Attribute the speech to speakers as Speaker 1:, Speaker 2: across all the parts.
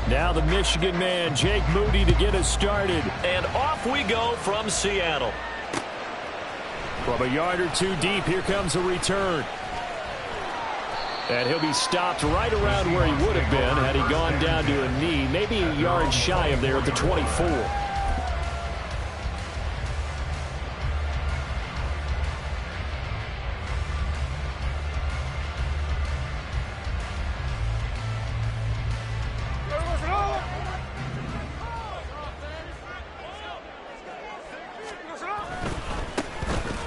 Speaker 1: Now the Michigan man, Jake Moody, to get us started.
Speaker 2: And off we go from Seattle.
Speaker 1: From a yard or two deep, here comes a return. And he'll be stopped right around where he would have been had he gone down to a knee, maybe a yard shy of there at the 24.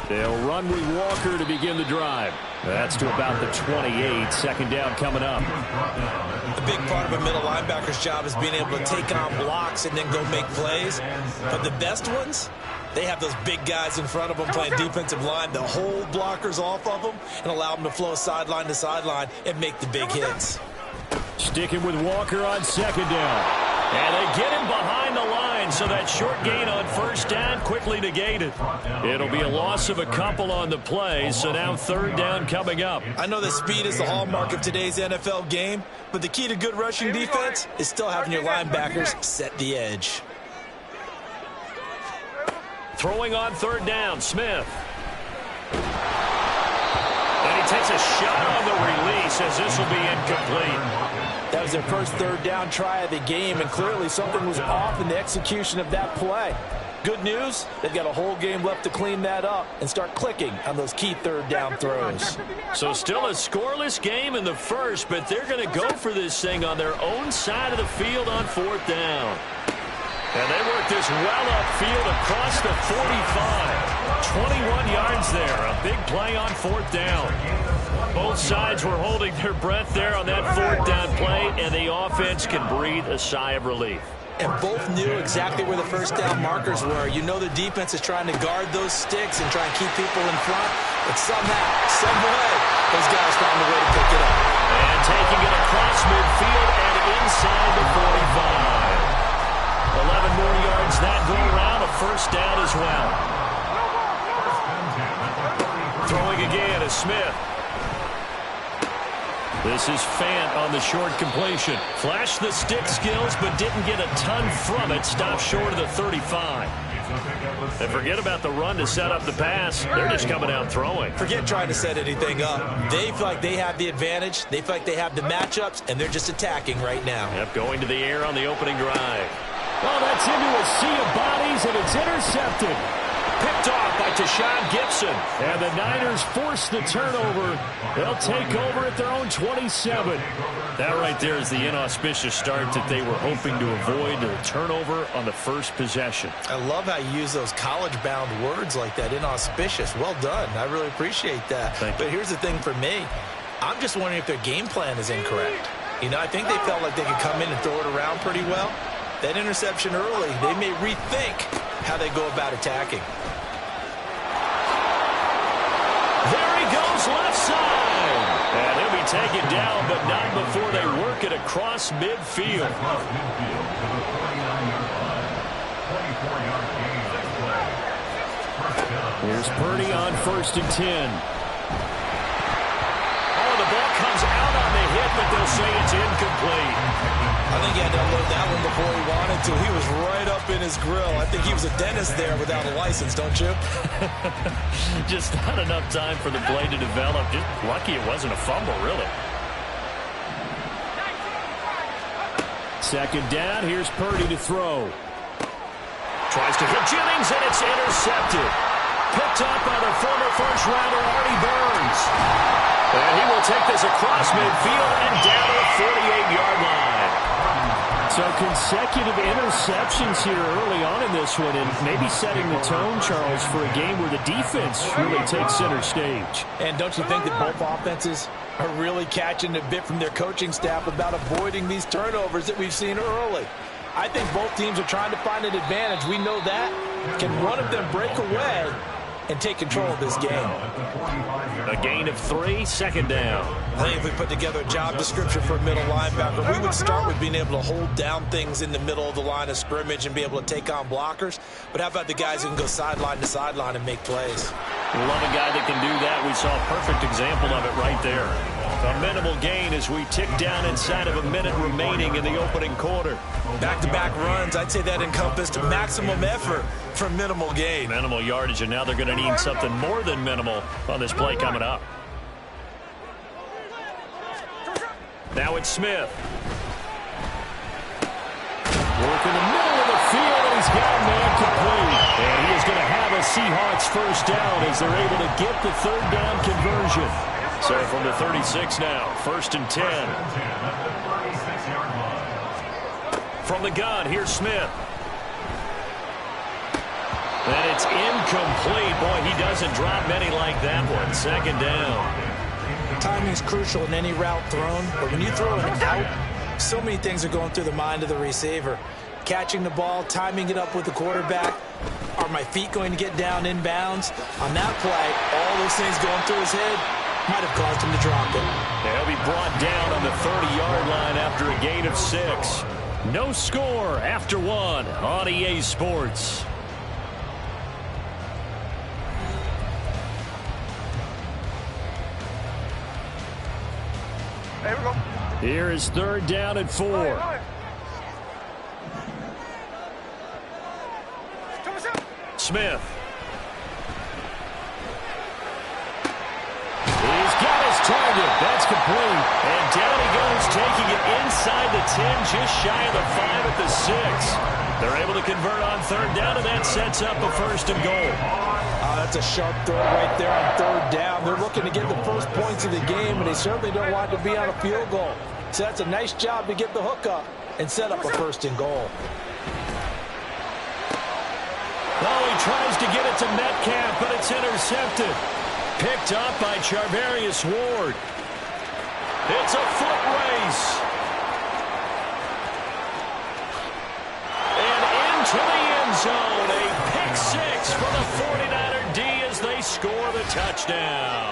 Speaker 1: They'll run with Walker to begin the drive. That's to about the 28. Second down coming up.
Speaker 3: A big part of a middle linebacker's job is being able to take on blocks and then go make plays. But the best ones, they have those big guys in front of them playing defensive line that hold blockers off of them and allow them to flow sideline to sideline and make the big hits.
Speaker 1: Sticking with Walker on second down.
Speaker 2: And they get him behind the line, so that short gain on first down quickly negated.
Speaker 1: It'll be a loss of a couple on the play, so now third down coming up.
Speaker 3: I know that speed is the hallmark of today's NFL game, but the key to good rushing defense is still having your linebackers set the edge.
Speaker 2: Throwing on third down, Smith. And he takes a shot on the release as this will be incomplete.
Speaker 4: That was their first third down try of the game, and clearly something was off in the execution of that play. Good news, they've got a whole game left to clean that up and start clicking on those key third down throws.
Speaker 2: So still a scoreless game in the first, but they're going to go for this thing on their own side of the field on fourth down. And they work this well upfield across the 45. 21 yards there. A big play on fourth down. Both sides were holding their breath there on that fourth down play, and the offense can breathe a sigh of relief.
Speaker 3: And both knew exactly where the first down markers were. You know the defense is trying to guard those sticks and try and keep people in front. But somehow, some way, those guys found a way to pick it up.
Speaker 2: And taking it across midfield and inside the 45. 11 more yards that go around, a first down as well. Throwing again is Smith. This is Fant on the short completion. Flashed the stick skills, but didn't get a ton from it. Stopped short of the 35. And forget about the run to set up the pass. They're just coming out throwing.
Speaker 3: Forget trying to set anything up. They feel like they have the advantage. They feel like they have the matchups, and they're just attacking right now.
Speaker 2: Yep, going to the air on the opening drive.
Speaker 1: Oh, that's into a sea of bodies, and it's intercepted.
Speaker 2: Picked off by Tashawn Gibson.
Speaker 1: And the Niners force the turnover. They'll take over at their own 27.
Speaker 2: That right there is the inauspicious start that they were hoping to avoid, the turnover on the first possession.
Speaker 3: I love how you use those college-bound words like that, inauspicious. Well done. I really appreciate that. But here's the thing for me. I'm just wondering if their game plan is incorrect. You know, I think they felt like they could come in and throw it around pretty well. That interception early, they may rethink how they go about attacking.
Speaker 2: There he goes, left side. And he'll be taken down, but not before they work it across midfield.
Speaker 1: Here's Purdy on 1st and 10.
Speaker 2: Oh, the ball comes out on the hit, but they'll say it's incomplete.
Speaker 3: I think he had to unload that one before he wanted to. He was right up in his grill. I think he was a dentist there without a license, don't you?
Speaker 2: Just not enough time for the play to develop. Just lucky it wasn't a fumble, really.
Speaker 1: Second down, here's Purdy to throw.
Speaker 2: Tries to hit Jennings, and it's intercepted. Picked up by the former first-rounder Artie Burns. And he will take this across midfield and down to the 48-yard line.
Speaker 1: So consecutive interceptions here early on in this one, and maybe setting the tone, Charles, for a game where the defense really takes center stage.
Speaker 4: And don't you think that both offenses are really catching a bit from their coaching staff about avoiding these turnovers that we've seen early? I think both teams are trying to find an advantage. We know that. Can one of them break away and take control of this game?
Speaker 2: A gain of 3, second down.
Speaker 3: I think if we put together a job description for a middle linebacker, we would start with being able to hold down things in the middle of the line of scrimmage and be able to take on blockers. But how about the guys who can go sideline to sideline and make plays?
Speaker 2: Love a guy that can do that. We saw a perfect example of it right there. A minimal gain as we tick down inside of a minute remaining in the opening quarter.
Speaker 4: Back-to-back runs, I'd say that encompassed maximum effort for minimal gain.
Speaker 2: Minimal yardage, and now they're going to need something more than minimal on this play coming up. Now it's Smith.
Speaker 1: Work in the middle of the field, and he's got a man complete. And he is going to have a Seahawks first down as they're able to get the third down conversion.
Speaker 2: So from the 36 now, 1st and 10. From the gun, here's Smith. And it's incomplete. Boy, he doesn't drop many like that one. 2nd down.
Speaker 4: Timing's crucial in any route thrown, but when you throw it out, so many things are going through the mind of the receiver. Catching the ball, timing it up with the quarterback. Are my feet going to get down inbounds? On that play, all those things going through his head might have caused him to drop it.
Speaker 2: He'll be brought down on the 30-yard line after a gain of 6.
Speaker 1: No score after 1 on EA Sports.
Speaker 5: There we go.
Speaker 1: Here is 3rd down and 4.
Speaker 2: Smith.
Speaker 1: He's got his target. That's complete.
Speaker 2: And down he goes, taking it inside the 10, just shy of the 5 at the 6. They're able to convert on 3rd down, and that sets up a 1st and goal.
Speaker 4: That's a sharp throw right there on 3rd down. They're looking to get the first points of the game, and they certainly don't want to be on a field goal. So that's a nice job to get the hook up and set up a 1st and goal.
Speaker 2: Oh, he tries to get it to Metcalf, but it's intercepted. Picked up by Charvarius Ward. It's a foot race. And into the end zone. A pick 6 for the 49er D as they score the touchdown.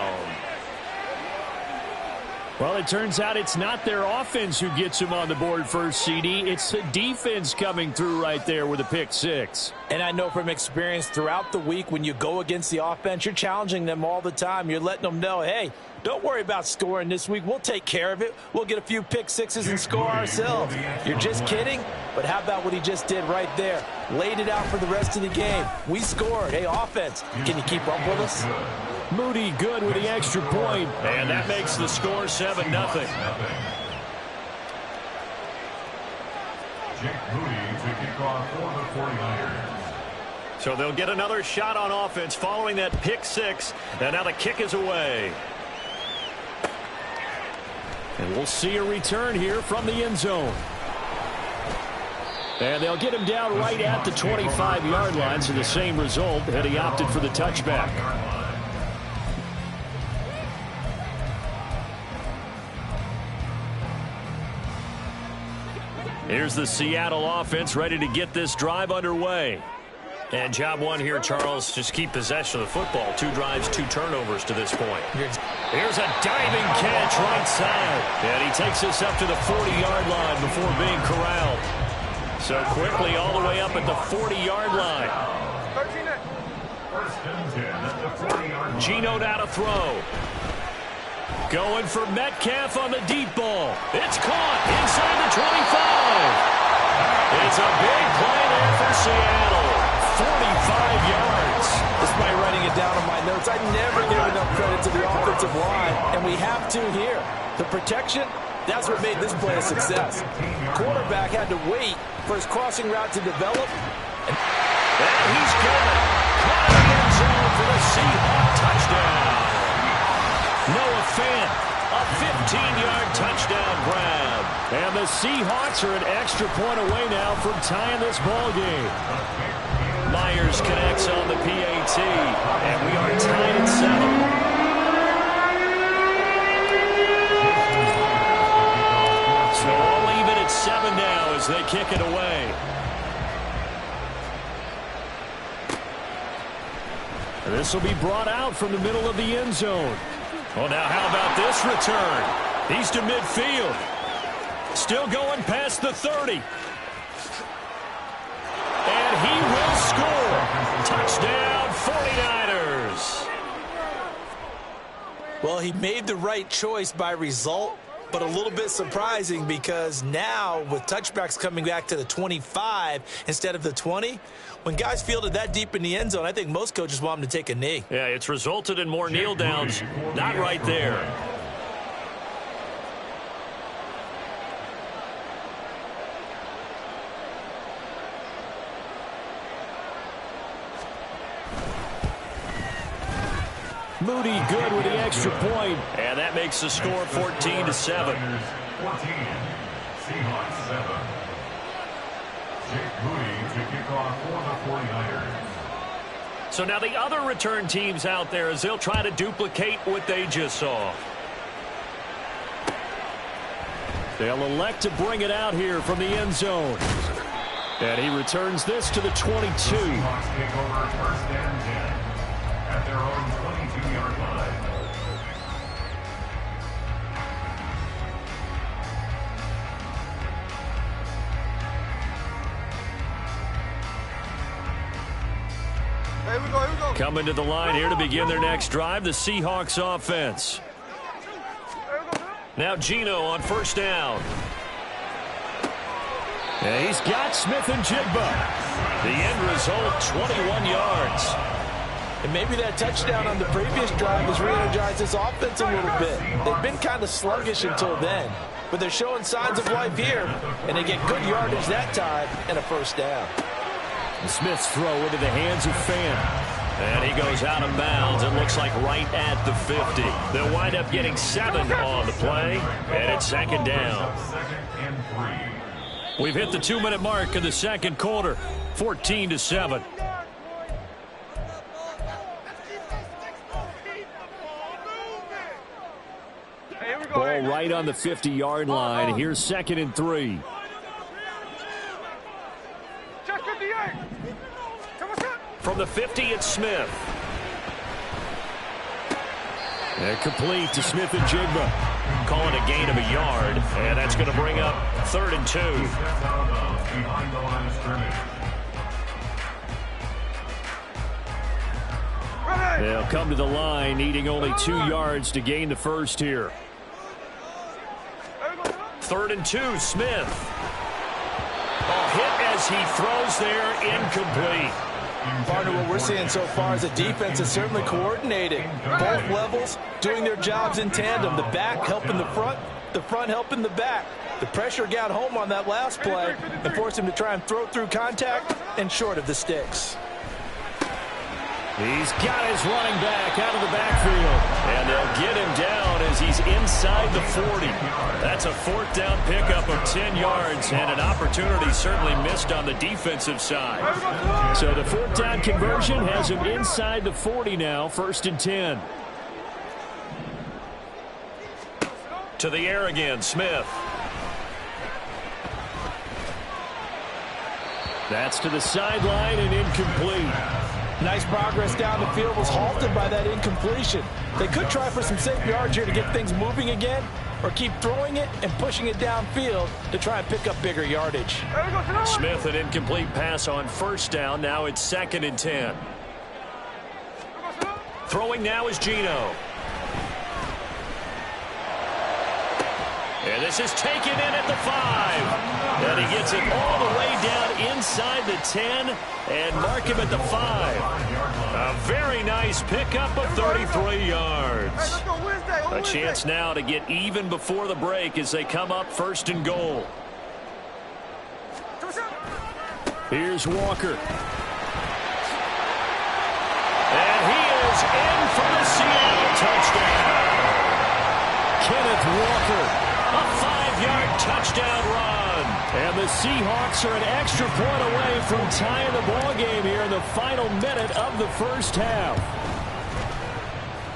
Speaker 1: Well, it turns out it's not their offense who gets him on the board first, CD. It's the defense coming through right there with a pick 6.
Speaker 4: And I know from experience throughout the week, when you go against the offense, you're challenging them all the time. You're letting them know, hey, don't worry about scoring this week. We'll take care of it. We'll get a few pick 6s and score ourselves. You're just kidding? But how about what he just did right there? Laid it out for the rest of the game. We scored. Hey, offense, can you keep up with us?
Speaker 1: Moody good with the extra point.
Speaker 2: And that makes the score 7-0.
Speaker 5: Jake Moody to kick off for the 49ers.
Speaker 2: So they'll get another shot on offense following that pick 6. And now the kick is away.
Speaker 1: And we'll see a return here from the end zone. And they'll get him down right at the 25-yard line, so the same result, and he opted for the touchback.
Speaker 2: Here's the Seattle offense ready to get this drive underway. And job 1 here, Charles, just keep possession of the football. 2 drives, 2 turnovers to this point.
Speaker 1: Here's a diving catch right side.
Speaker 2: And he takes us up to the 40-yard line before being corralled. So quickly all the way up at the 40-yard line. Geno now to throw. Going for Metcalf on the deep ball. It's caught inside the 25. It's a big play there for Seattle. 45 yards.
Speaker 4: Just by writing it down on my notes, I never give enough credit to the offensive line, and we have to here. The protection, that's what made this play a success. Quarterback had to wait for his crossing route to develop.
Speaker 2: And he's got it. Caught in the end zone for the Seahawks touchdown. Noah Fant, a 15-yard touchdown grab.
Speaker 1: And the Seahawks are an extra point away now from tying this ball game.
Speaker 2: Myers connects on the PAT, and we are tied at 7. So all even at 7 now as they kick it away.
Speaker 1: And this will be brought out from the middle of the end zone.
Speaker 2: Well, now how about this return? He's to midfield. Still going past the 30. And he will score. Touchdown, 49ers.
Speaker 4: Well, he made the right choice by result, but a little bit surprising because now with touchbacks coming back to the 25 instead of the 20, when guys fielded that deep in the end zone, I think most coaches want them to take a knee.
Speaker 2: Yeah, it's resulted in more kneel downs. Not right there.
Speaker 1: Moody good with the extra point.
Speaker 2: And that makes the score 14-7.
Speaker 5: 14. Seahawks 7. Jake Moody to kick off for the 49ers.
Speaker 2: So now the other return teams out there as they'll try to duplicate what they just saw.
Speaker 1: They'll elect to bring it out here from the end zone. And he returns this to the 22.
Speaker 5: Seahawks take over first and 10 at their own 22-yard line.
Speaker 6: Here we go.
Speaker 2: Coming to the line here to begin their next drive, the Seahawks offense. Now Geno on first down.
Speaker 1: And he's got Smith and Jigba.
Speaker 2: The end result, 21 yards.
Speaker 4: And maybe that touchdown on the previous drive has re-energized this offense a little bit. They've been kind of sluggish until then, but they're showing signs of life here, and they get good yardage that time and a first down.
Speaker 1: And Smith's throw into the hands of Fan.
Speaker 2: And he goes out of bounds. It looks like right at the 50. They'll wind up getting 7 on the play, and it's second down. We've hit the 2-minute mark of the second quarter, 14-7.
Speaker 1: Ball right on the 50-yard line. Here's 2nd and 3.
Speaker 2: From the 50, it's Smith.
Speaker 1: And complete to Smith and Jigba.
Speaker 2: Calling a gain of a yard, and that's going to bring up 3rd and 2.
Speaker 5: Behind the line of scrimmage.
Speaker 1: They'll come to the line, needing only 2 yards to gain the first here.
Speaker 2: 3rd and 2, Smith. A hit as he throws there, incomplete.
Speaker 4: Partner, what we're seeing so far is the defense is certainly coordinated. Both levels doing their jobs in tandem. The back helping the front helping the back. The pressure got home on that last play and forced him to try and throw through contact and short of the sticks.
Speaker 1: He's got his running back out of the backfield.
Speaker 2: And they'll get him down as he's inside the 40. That's a 4th down pickup of 10 yards and an opportunity certainly missed on the defensive side.
Speaker 1: So the 4th down conversion has him inside the 40 now, 1st and 10.
Speaker 2: To the air again, Smith.
Speaker 1: That's to the sideline and incomplete.
Speaker 4: Nice progress down the field was halted by that incompletion. They could try for some safe yards here to get things moving again, or keep throwing it and pushing it downfield to try and pick up bigger yardage.
Speaker 2: Smith, an incomplete pass on first down. Now it's 2nd and 10. Throwing now is Geno. And this is taken in at the 5. And he gets it all the way down inside the 10 and mark him at the 5. A very nice pickup of 33 yards. A chance now to get even before the break as they come up 1st and goal.
Speaker 1: Here's Walker.
Speaker 2: And he is in for the Seattle touchdown.
Speaker 1: Kenneth Walker.
Speaker 2: A 5-yard touchdown run.
Speaker 1: And the Seahawks are an extra point away from tying the ball game here in the final minute of the first half.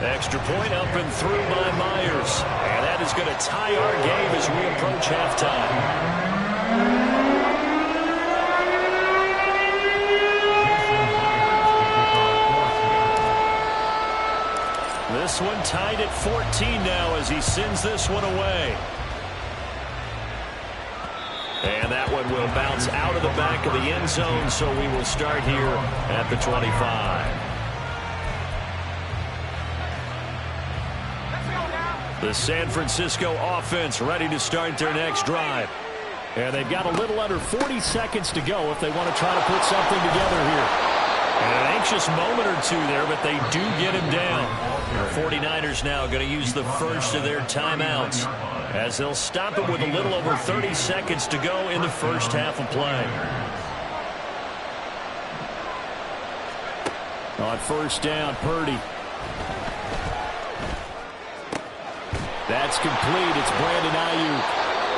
Speaker 2: Extra point up and through by Myers. And that is going to tie our game as we approach halftime. This one tied at 14 now as he sends this one away. And that one will bounce out of the back of the end zone, so we will start here at the 25. The San Francisco offense ready to start their next drive.
Speaker 1: And they've got a little under 40 seconds to go if they want to try to put something together here.
Speaker 2: And an anxious moment or two there, but they do get him down. The 49ers now going to use the first of their timeouts as they'll stop it with a little over 30 seconds to go in the first half of play.
Speaker 1: On first down, Purdy. That's complete. It's Brandon Ayuk.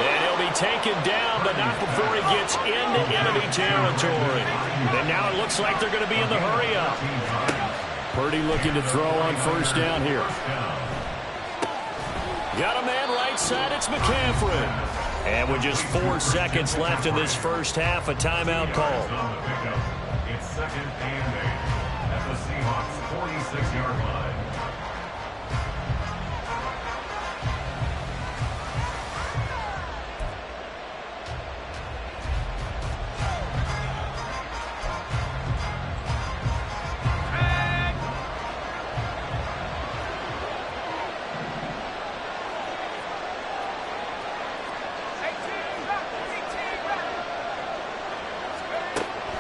Speaker 2: And he'll be taken down, but not before he gets into enemy territory. And now it looks like they're going to be in the hurry-up.
Speaker 1: Purdy looking to throw on first down here.
Speaker 2: Got a man right side. It's McCaffrey. And with just 4 seconds left in this first half, a timeout call.
Speaker 5: It's 2nd and 8 at the Seahawks' 46-yard line.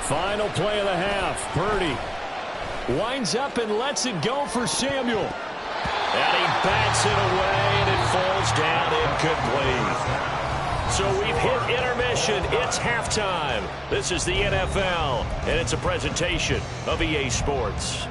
Speaker 1: Final play of the half. Purdy winds up and lets it go for Samuel.
Speaker 2: And he bats it away, and it falls down incomplete. So we've hit intermission. It's halftime. This is the NFL, and it's a presentation of EA Sports.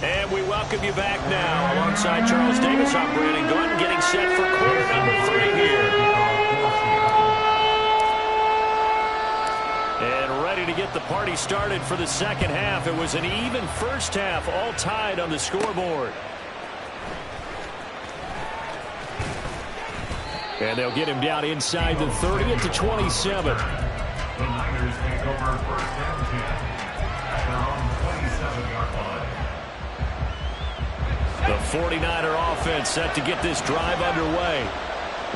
Speaker 2: And we welcome you back now. Alongside Charles Davis, I'm Brandon Gordon, getting set for quarter number 3 here. And ready to get the party started for the second half. It was an even first half, all tied on the scoreboard.
Speaker 1: And they'll get him down inside the 30 at the 27.
Speaker 5: The Niners take over first and 10 at their own 27-yard line.
Speaker 2: The 49er offense set to get this drive underway.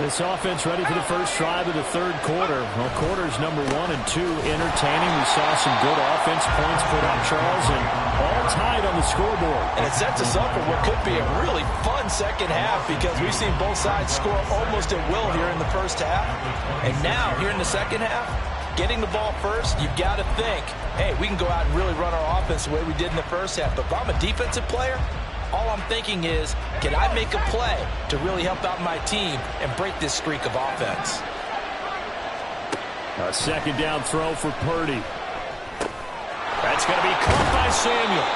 Speaker 1: This offense ready for the first drive of the third quarter. Well, quarters number 1 and 2 entertaining. We saw some good offense points put on Charles, and all tied on the scoreboard.
Speaker 4: And it sets us up for what could be a really fun second half because we've seen both sides score almost at will here in the first half. And now, here in the second half, getting the ball first, you've got to think, hey, we can go out and really run our offense the way we did in the first half. But if I'm a defensive player, all I'm thinking is, can I make a play to really help out my team and break this streak of offense?
Speaker 1: A second down throw for Purdy.
Speaker 2: That's going to be caught by Samuel.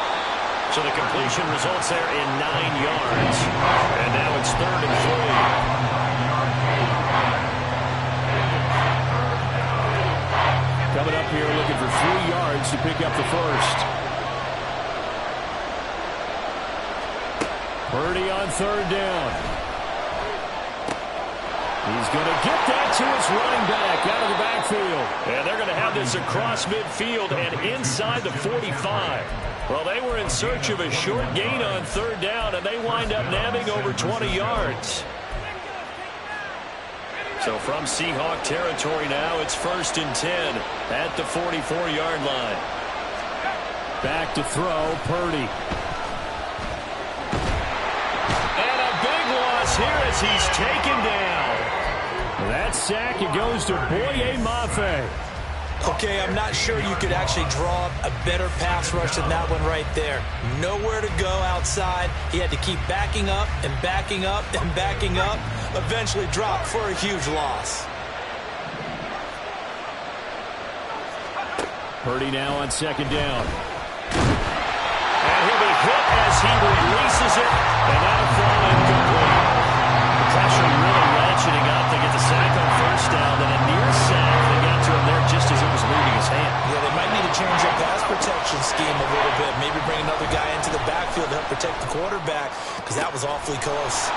Speaker 2: So the completion results there in 9 yards. And now it's 3rd and
Speaker 1: 3. Coming up here looking for 3 yards to pick up the first. Purdy on 3rd down. He's going to get that to his running back out of the backfield.
Speaker 2: And they're going to have this across midfield and inside the 45. Well, they were in search of a short gain on 3rd down, and they wind up nabbing over 20 yards. So from Seahawk territory now, it's 1st and 10 at the 44-yard line.
Speaker 1: Back to throw, Purdy.
Speaker 2: Here as he's taken down.
Speaker 1: That sack, it goes to Boye Mafe.
Speaker 4: Okay, I'm not sure you could actually draw a better pass rush than that one right there. Nowhere to go outside. He had to keep backing up and backing up and backing up. Eventually dropped for a huge loss.
Speaker 1: Purdy now on 2nd down.
Speaker 2: And he'll be hit as he releases it. And that'll fall incomplete. Pressure really ratcheting up. They get the sack on 1st down, then a near sack. They got to him there just as it was leaving his hand.
Speaker 4: Yeah, they might need to change their pass protection scheme a little bit. Maybe bring another guy into the backfield to help protect the quarterback because that was awfully close.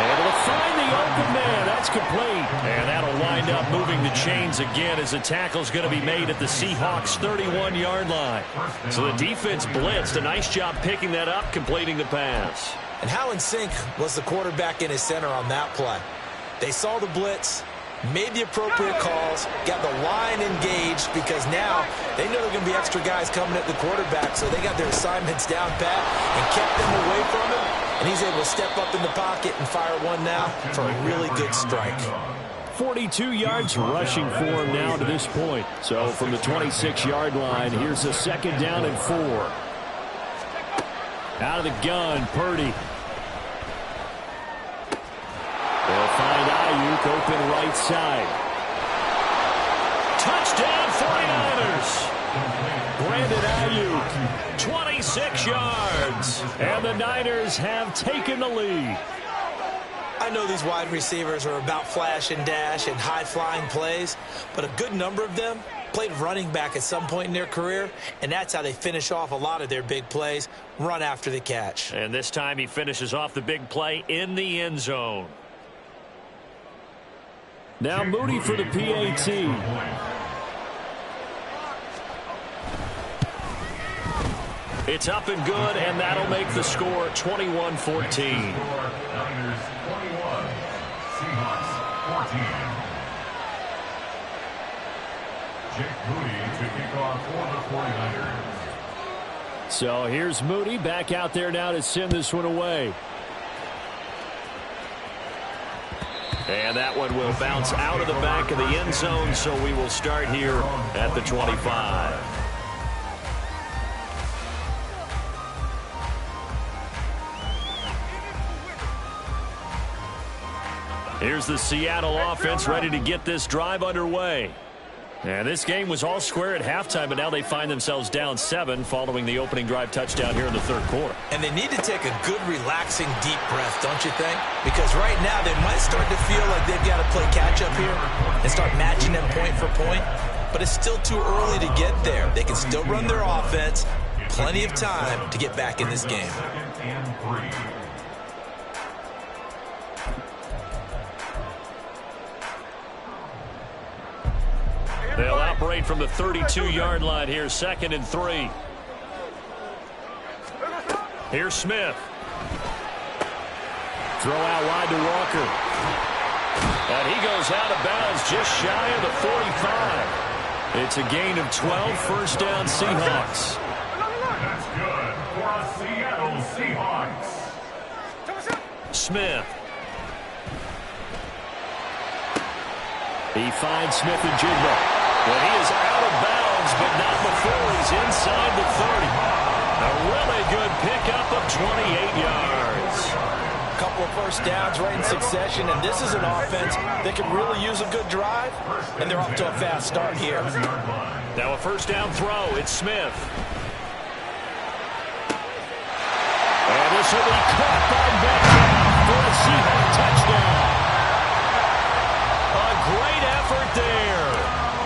Speaker 1: Able to find the open man. That's complete.
Speaker 2: And that'll wind up moving the chains again as the tackle's going to be made at the Seahawks' 31-yard line. So the defense blitzed. A nice job picking that up, completing the pass.
Speaker 3: And how in sync was the quarterback and his center on that play? They saw the blitz, made the appropriate calls, got the line engaged because now they know there are going to be extra guys coming at the quarterback, so they got their assignments down pat and kept them away from him, and he's able to step up in the pocket and fire one now for a really good strike.
Speaker 1: 42 yards rushing for him now to this point. So from the 26-yard line, here's a 2nd down and 4. Out of the gun, Purdy. They'll find Ayuk open right side.
Speaker 2: Touchdown 49ers.
Speaker 1: Brandon Ayuk,
Speaker 2: 26 yards.
Speaker 1: and the Niners have taken the lead.
Speaker 3: I know these wide receivers are about flash and dash and high-flying plays, but a good number of them played running back at some point in their career, and that's how they finish off a lot of their big plays, run after the catch.
Speaker 2: And this time he finishes off the big play in the end zone.
Speaker 1: Now Moody for the PAT.
Speaker 2: It's up and good, and that'll make the score 21-14.
Speaker 5: Niners 21, Seahawks 14. Jake Moody to kick off for the 49ers.
Speaker 1: So here's Moody back out there now to send this one away.
Speaker 2: And that one will bounce out of the back of the end zone, so we will start here at the 25. Here's the Seattle offense ready to get this drive underway. And this game was all square at halftime, but now they find themselves down 7 following the opening drive touchdown here in the third quarter.
Speaker 3: And they need to take a good, relaxing, deep breath, don't you think? Because right now they might start to feel like they've got to play catch-up here and start matching them point for point. But it's still too early to get there. They can still run their offense. Plenty of time to get back in this game.
Speaker 2: They'll operate from the 32-yard line here, 2nd and 3. Here's Smith.
Speaker 1: Throw out wide to Walker.
Speaker 2: And he goes out of bounds just shy of the 45.
Speaker 1: It's a gain of 12, first down Seahawks.
Speaker 5: That's good for a Seattle Seahawks.
Speaker 2: Smith.
Speaker 1: He finds Smith and Jigba.
Speaker 2: Well, he is out of bounds, but not before he's inside the 30. A really good pickup of 28 yards.
Speaker 4: A couple of first downs right in succession, and this is an offense that can really use a good drive, and they're off to a fast start here.
Speaker 2: Now a first down throw. It's Smith.
Speaker 1: And this will be caught by Metcalf for a Seahawks touchdown.
Speaker 2: A great effort there.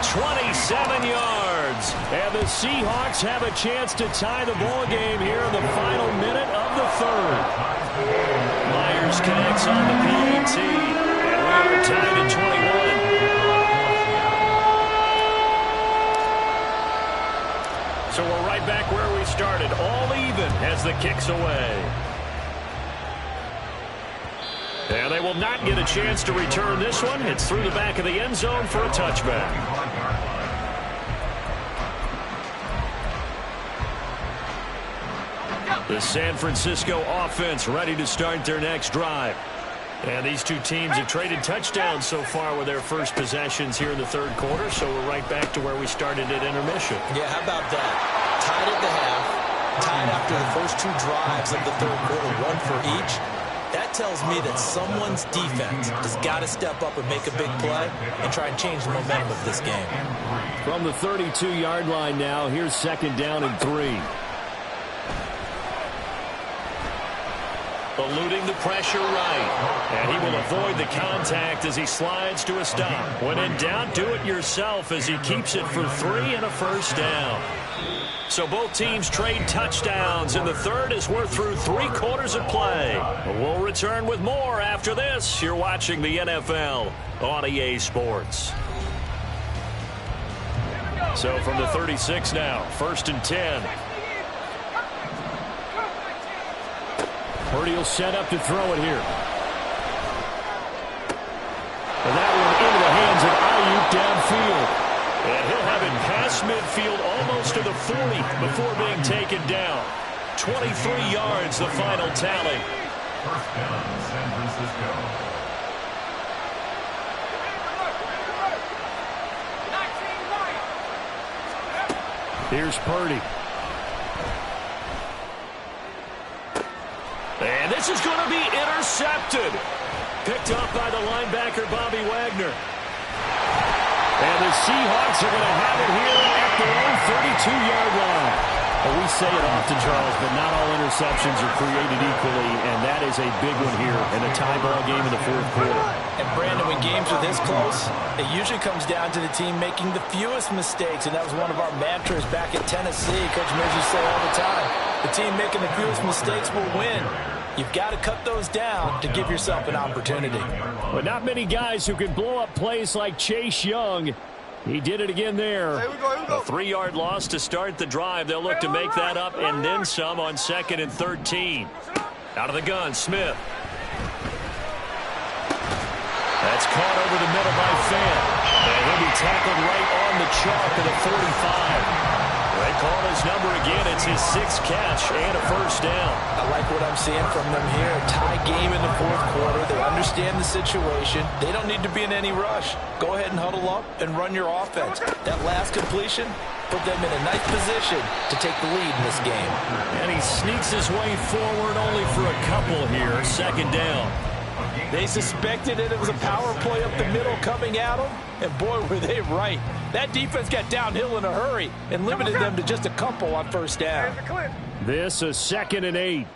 Speaker 2: 27 yards.
Speaker 1: And the Seahawks have a chance to tie the ball game here in the final minute of the third.
Speaker 2: Myers connects on the PAT. And we are tied at 21. So we're right back where we started. All even as the kick's away. And they will not get a chance to return this one. It's through the back of the end zone for a touchback. The San Francisco offense ready to start their next drive. And these two teams have traded touchdowns so far with their first possessions here in the third quarter, so we're right back to where we started at intermission.
Speaker 3: Yeah, how about that? Tied at the half, tied after the first 2 drives of the third quarter, 1 for each. That tells me that someone's defense has got to step up and make a big play and try and change the momentum of this game.
Speaker 1: From the 32-yard line now, here's 2nd down and 3.
Speaker 2: Eluding the pressure right. And he will avoid the contact as he slides to a stop. When in doubt, do it yourself as he keeps it for 3 and a first down. So both teams trade touchdowns in the third as we're through 3 quarters of play. We'll return with more after this. You're watching the NFL on EA Sports. So from the 36 now, 1st and 10.
Speaker 1: Purdy will set up to throw it here. And that one into the hands of Ayuk downfield.
Speaker 2: And he'll have it past midfield almost to the 40 before being taken down. 23 yards, the final tally.
Speaker 5: First down, San Francisco.
Speaker 1: Here's Purdy.
Speaker 2: And this is going to be intercepted. Picked up by the linebacker, Bobby Wagner.
Speaker 1: And the Seahawks are going to have it here at their own 32-yard line. Well, we say it often, Charles, but not all interceptions are created equally, and that is a big one here in a tie ball game in the fourth quarter.
Speaker 4: And, Brandon, when games are this close, it usually comes down to the team making the fewest mistakes, and that was one of our mantras back at Tennessee. Coach Mears used to say all the time, the team making the fewest mistakes will win. You've got to cut those down to give yourself an opportunity.
Speaker 1: But not many guys who can blow up plays like Chase Young. He did it again there.
Speaker 6: Here we go.
Speaker 2: A 3-yard loss to start the drive. They'll look to make that up and then some on 2nd and 13. Out of the gun, Smith. That's caught over the middle by Fant. And he'll be tackled right on the chalk of the 45. They call his number again. It's his 6th catch and a first down.
Speaker 4: I like what I'm seeing from them here. A tie game in the fourth quarter. They understand the situation. They don't need to be in any rush. Go ahead and huddle up and run your offense. That last completion put them in a nice position to take the lead in this game.
Speaker 2: And he sneaks his way forward only for a couple here. 2nd down.
Speaker 4: They suspected it was a power play up the middle coming at them, and boy, were they right. That defense got downhill in a hurry and limited them to just a couple on first down.
Speaker 1: This is 2nd and 8.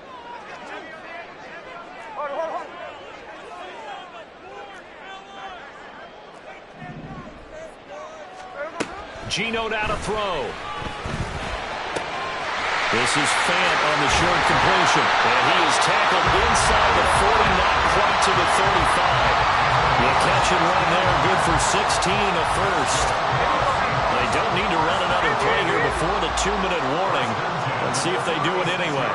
Speaker 2: Geno now to throw. This is Fant on the short completion. And he is tackled inside the 40, not quite to the 35. The catch and run there, good for 16 and a first. They don't need to run another play here before the 2-minute warning. Let's see if they do it anyway.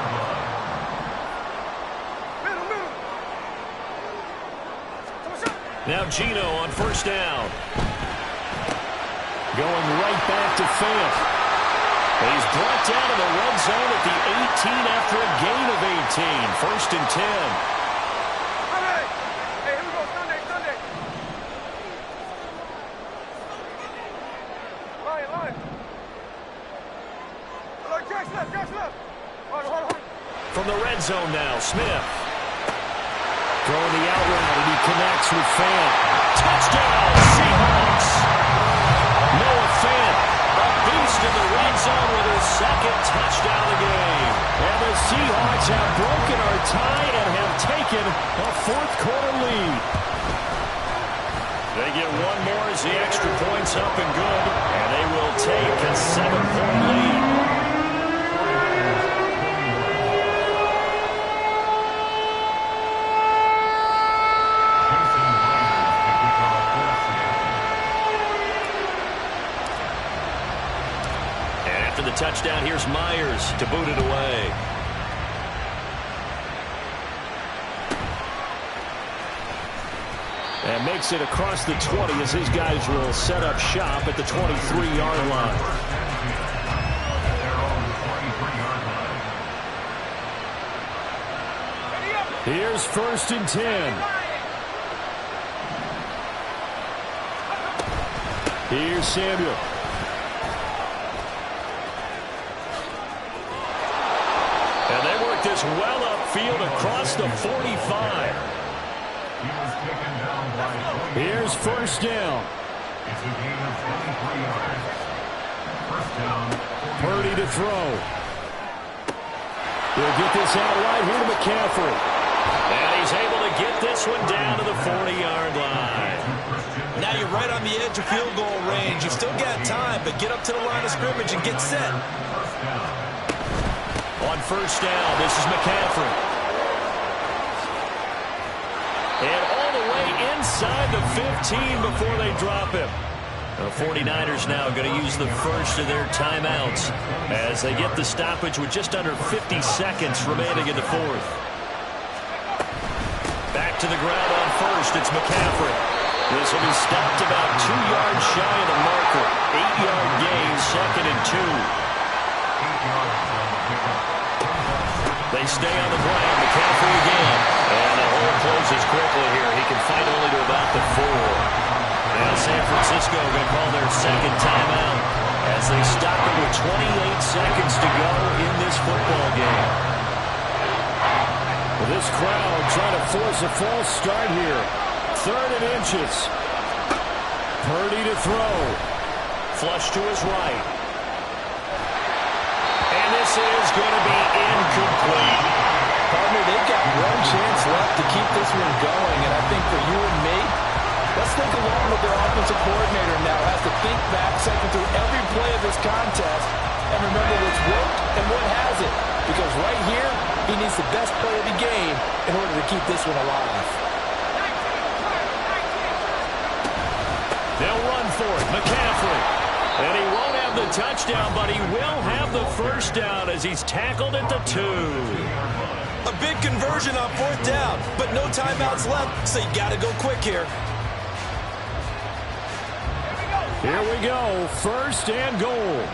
Speaker 2: Now Geno on first down.
Speaker 1: Going right back to Fant.
Speaker 2: He's brought down to the red zone at the 18 after a gain of 18. 1st and 10.
Speaker 6: Hey, here we go. Sunday. Line. Catch left. Hold on.
Speaker 2: From the red zone now, Smith.
Speaker 1: Throwing the out route, and he connects with Fant.
Speaker 2: Touchdown, Seahawks. Noah Fant, a beast in the red zone with his 2nd touchdown of the game.
Speaker 1: And the Seahawks have broken our tie and have taken a fourth quarter lead.
Speaker 2: They get one more as the extra point's up and good, and they will take a 7-point lead. The touchdown, here's Myers to boot it away.
Speaker 1: And makes it across the 20 as his guys will set up shop at the 23-yard line. Here's 1st and 10. Here's Samuel.
Speaker 2: And they work this well upfield across the 45.
Speaker 1: Here's 1st down.
Speaker 5: It's a gain of 23 yards. First down.
Speaker 1: Purdy to throw. He'll get this out right here to McCaffrey.
Speaker 2: And he's able to get this one down to the 40-yard line.
Speaker 4: Now you're right on the edge of field goal range. You've still got time, but get up to the line of scrimmage and get set.
Speaker 2: On first down, this is McCaffrey. And all the way inside the 15 before they drop him. The 49ers now going to use the first of their timeouts as they get the stoppage with just under 50 seconds remaining in the fourth. to the ground on first. It's McCaffrey. This will be stopped about 2 yards shy of the marker. 8-yard gain, 2nd and 2.
Speaker 5: 8 yards on the pickup.
Speaker 2: They stay on the ground. McCaffrey again. And the hole closes quickly here. He can fight only to about the 4. Now San Francisco going to call their second timeout as they stop it with 28 seconds to go in this football game.
Speaker 1: Well, this crowd trying to force a false start here. 3rd and inches. Purdy to throw.
Speaker 2: Flush to his right. And this is going to be incomplete.
Speaker 4: Partner, they've got one chance left to keep this one going, and I think for you and me, let's think along with their offensive coordinator now. Has to think back, cycle through every play of this contest, and remember what's worked and what hasn't. Because right here, he needs the best play of the game in order to keep this one alive.
Speaker 2: They'll run for it. McCaffrey. And he won't have the touchdown, but he will have the first down as he's tackled at the 2.
Speaker 7: A big conversion on 4th down, but no timeouts left, so you got to go quick here.
Speaker 1: Here we go. 1st and goal.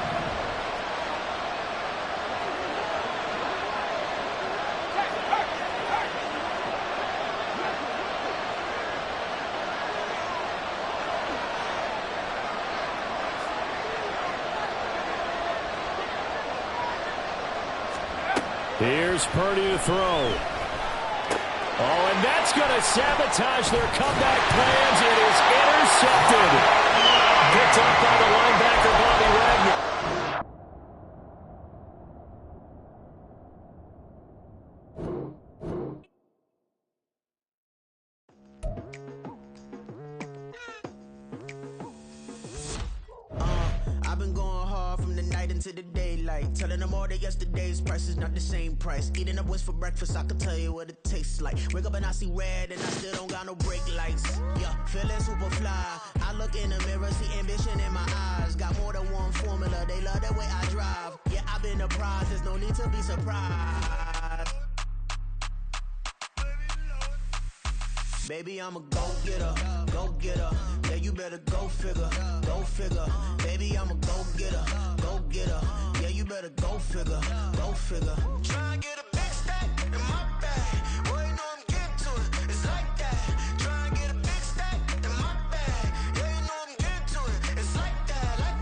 Speaker 1: Here's Purdy to throw. Oh, and that's going to sabotage their comeback plans. It is intercepted. Picked up by the linebacker, Bobby Wagner.
Speaker 8: I've been going hard from the night into the daylight, telling them all that yesterday's price is not the same price. Eating up what's for breakfast, I can tell you what it tastes like. Wake up and I see red and I still don't got no brake lights. Yeah, feeling super fly. I look in the mirror, see ambition in my eyes. Got more than one formula, they love the way I drive. Yeah, I've been a prize, there's no need to be surprised. Baby, I'm a go-getter, go-getter. Yeah, you better go figure, go figure. Baby, I'm a go-getter, go-getter. Yeah, you better go figure, go figure. Try and get a big stack in my bag. Boy, you know I'm getting to it, it's like that. Try and get a big stack in my bag. Yeah, you know I'm getting to it, it's like that, like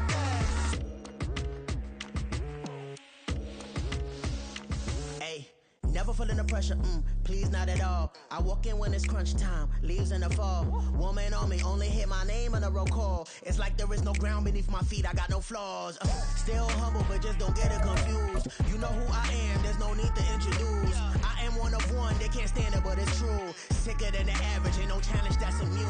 Speaker 8: that. Hey, never feeling the pressure, please not at all. I walk in when it's crunch time, leaves in the fall. Woman on me, only hit my name on a roll call. It's like there is no ground beneath my feet, I got no flaws. Still humble, but just don't get it confused. You know who I am, there's no need to introduce. I am one of one, they can't stand it, but it's true. Sicker than the average, ain't no challenge that's immune.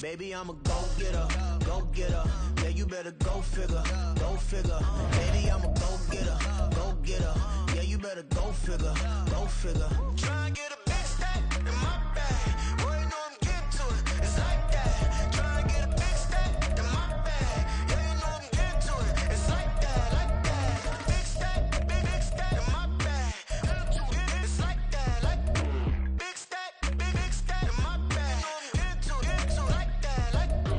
Speaker 8: Baby, I'm a go-getter, go-getter. Yeah, you better go figure, go figure. Baby, I'm a go-getter, go-getter. Yeah, you better go figure, go figure. Try and get a big stack in my bag. Boy, you know I'm getting to it, it's like that. Try and get a big stack in my bag. Yeah, you know I'm getting to it, it's like that, like that. Big stack, big stack in my bag. It's like that, like that. Big stack in my bag. You know I'm getting to it, like that, like that.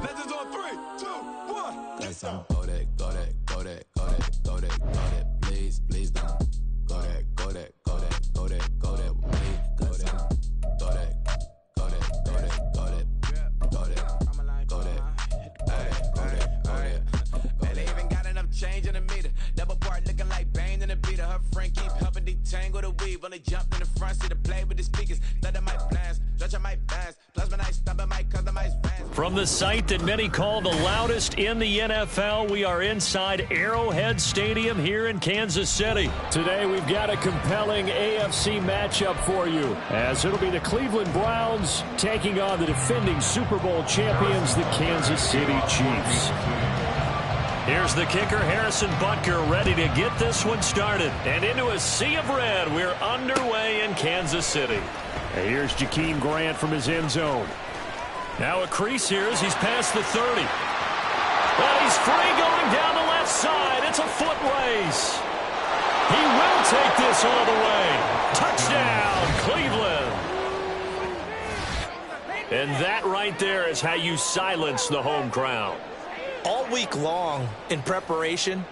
Speaker 7: Legends on 3, 2, 1.
Speaker 9: Let's go that, go that, go that, go that, go that, go that. Please, please don't. Go that, go that, go that, go that, go that with me. Go that, go that, go that, go that, go that, go that, go that. Hey, go that, go that.
Speaker 10: And they even got enough change in the meter. Double part looking like Bane in the beater. Her friend keep helping detangle the weave. Only jumped in the front seat to play with the speakers. Thunder might blast, stretch might pass. Plasma night, stumble might customize fans.
Speaker 2: From the site that many call the loudest in the NFL, we are inside Arrowhead Stadium here in Kansas City.
Speaker 1: Today we've got a compelling AFC matchup for you, as it'll be the Cleveland Browns taking on the defending Super Bowl champions, the Kansas City Chiefs.
Speaker 2: Here's the kicker, Harrison Butker, ready to get this one started. And into a sea of red, we're underway in Kansas City.
Speaker 1: And here's Jakeem Grant from his end zone.
Speaker 2: Now a crease here as he's past the 30. Well, he's free going down the left side. It's a foot race. He will take this all the way. Touchdown, Cleveland. And that right there is how you silence the home crowd.
Speaker 3: All week long in preparation,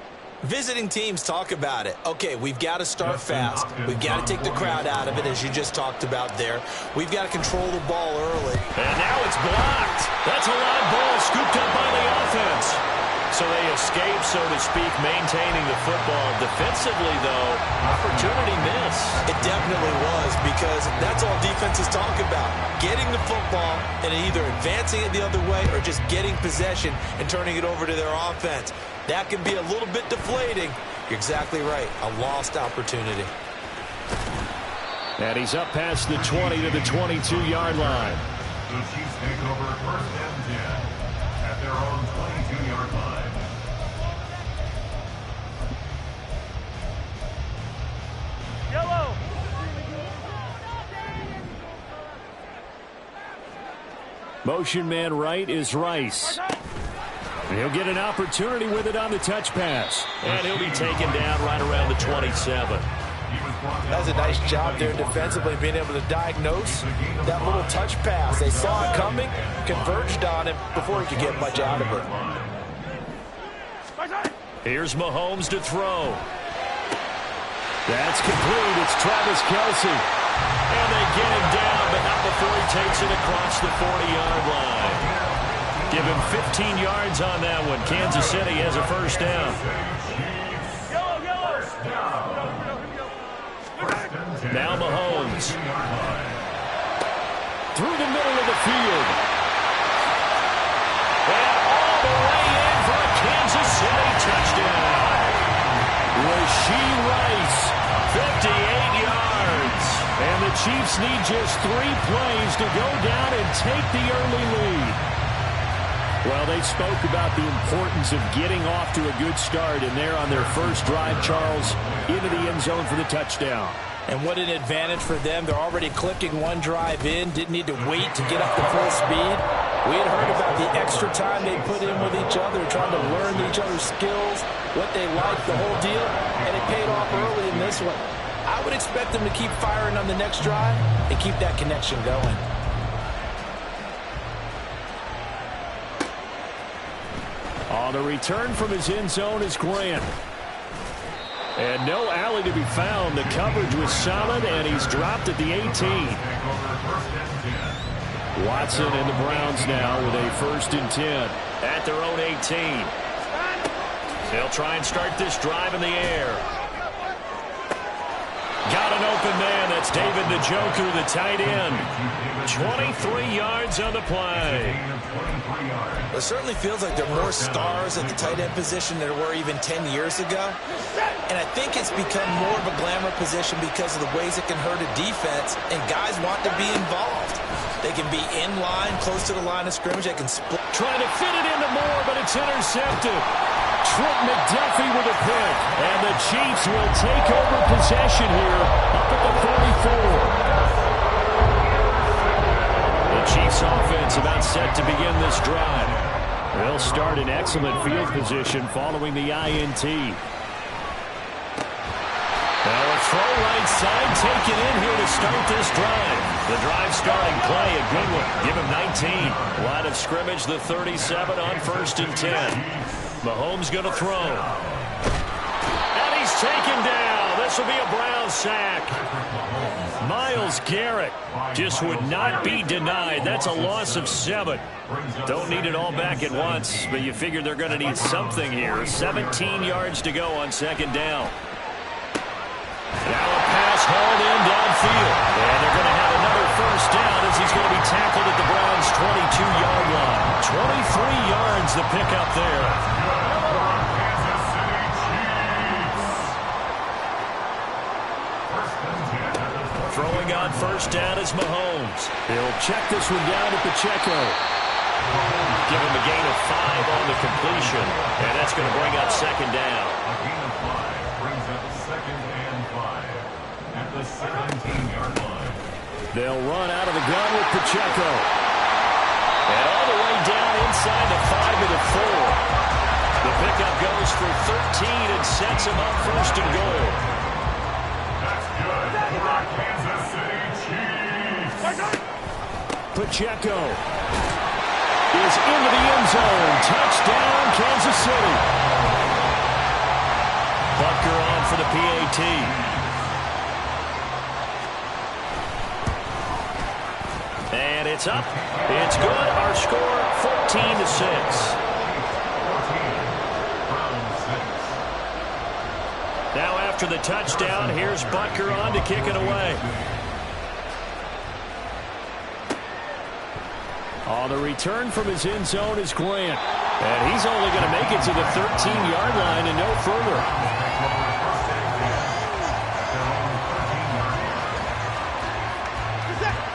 Speaker 3: visiting teams talk about it. Okay, we've got to start fast. We've got to take the crowd out of it, as you just talked about there. We've got to control the ball early.
Speaker 2: And now it's blocked. That's a live ball scooped up by the offense. So they escape, so to speak, maintaining the football. Defensively, though, opportunity miss.
Speaker 3: It definitely was, because that's all defenses talk about. Getting the football and either advancing it the other way or just getting possession and turning it over to their offense. That can be a little bit deflating. You're exactly right. A lost opportunity.
Speaker 1: And he's up past the 20 to the 22-yard line.
Speaker 5: The Chiefs take over first and 10 at their own 22-yard line.
Speaker 6: Yellow.
Speaker 1: Motion man right is Rice. And he'll get an opportunity with it on the touch pass.
Speaker 2: And he'll be taken down right around the 27.
Speaker 4: That's a nice job there defensively, being able to diagnose that little touch pass. They saw it coming, converged on him before he could get much out of it.
Speaker 2: Here's Mahomes to throw.
Speaker 1: That's complete. It's Travis Kelce.
Speaker 2: And they get him down, but not before he takes it across the 40-yard line. Give him 15 yards on that one. Kansas City has a first down. Now Mahomes.
Speaker 1: Through the middle of the field.
Speaker 2: And all the way in for a Kansas City touchdown.
Speaker 1: Rashee Rice.
Speaker 2: 58 yards.
Speaker 1: And the Chiefs need just 3 plays to go down and take the early lead. Well, they spoke about the importance of getting off to a good start, and they're on their first drive, Charles, into the end zone for the touchdown.
Speaker 4: And what an advantage for them. They're already clicking one drive in, didn't need to wait to get up to full speed. We had heard about the extra time they put in with each other, trying to learn each other's skills, what they like, the whole deal, and it paid off early in this one. I would expect them to keep firing on the next drive and keep that connection going.
Speaker 1: On the return from his end zone is Grant. And no alley to be found. The coverage was solid, and he's dropped at the 18. Watson and the Browns now with a first and 10.
Speaker 2: At their own 18. They'll try and start this drive in the air. Got an open man. That's David Njoku, the tight end. 23 yards on the play.
Speaker 3: It certainly feels like there are more stars at the tight end position than there were even 10 years ago. And I think it's become more of a glamour position because of the ways it can hurt a defense, and guys want to be involved. They can be in line, close to the line of scrimmage. They can split.
Speaker 1: Trying to fit it into Moore, but it's intercepted. Trent McDuffie with a pick. And the Chiefs will take over possession here up at the 44. The Chiefs offense about set to begin this drive. They'll start in excellent field position following the INT. Now a throw right side taken in here to start this drive. The drive starting play, a good one. Give him 19.
Speaker 2: Line of scrimmage, the 37 on first and 10. Mahomes going to throw. And he's taken down. This will be a Brown sack. Myles Garrett just would not be denied. That's a loss of 7. Don't need it all back at once, but you figure they're going to need something here. 17 yards to go on second down. Now a pass hauled in downfield. And they're going to have another first down as he's going to be tackled at the Browns' 22-yard line. 23 yards the pickup there. Throwing on first down is Mahomes.
Speaker 1: He'll check this one down at the Checo.
Speaker 2: Give him a gain of 5 on the completion, and that's going to bring up second down.
Speaker 5: A gain of 5 brings up second and 5 at the 17-yard line.
Speaker 1: They'll run out of the gun with Pacheco.
Speaker 2: And all the way down inside the 5 to the 4. The pickup goes for 13 and sets him up first and goal.
Speaker 5: That's good for our Kansas City Chiefs.
Speaker 1: Pacheco is into the end zone. Touchdown, Kansas City.
Speaker 2: Butker on for the PAT. And it's up. It's good. Our score, 14-6. Now after the touchdown, here's Butker on to kick it away.
Speaker 1: On the return from his end zone is Grant. And he's only going to make it to the 13-yard line and no further.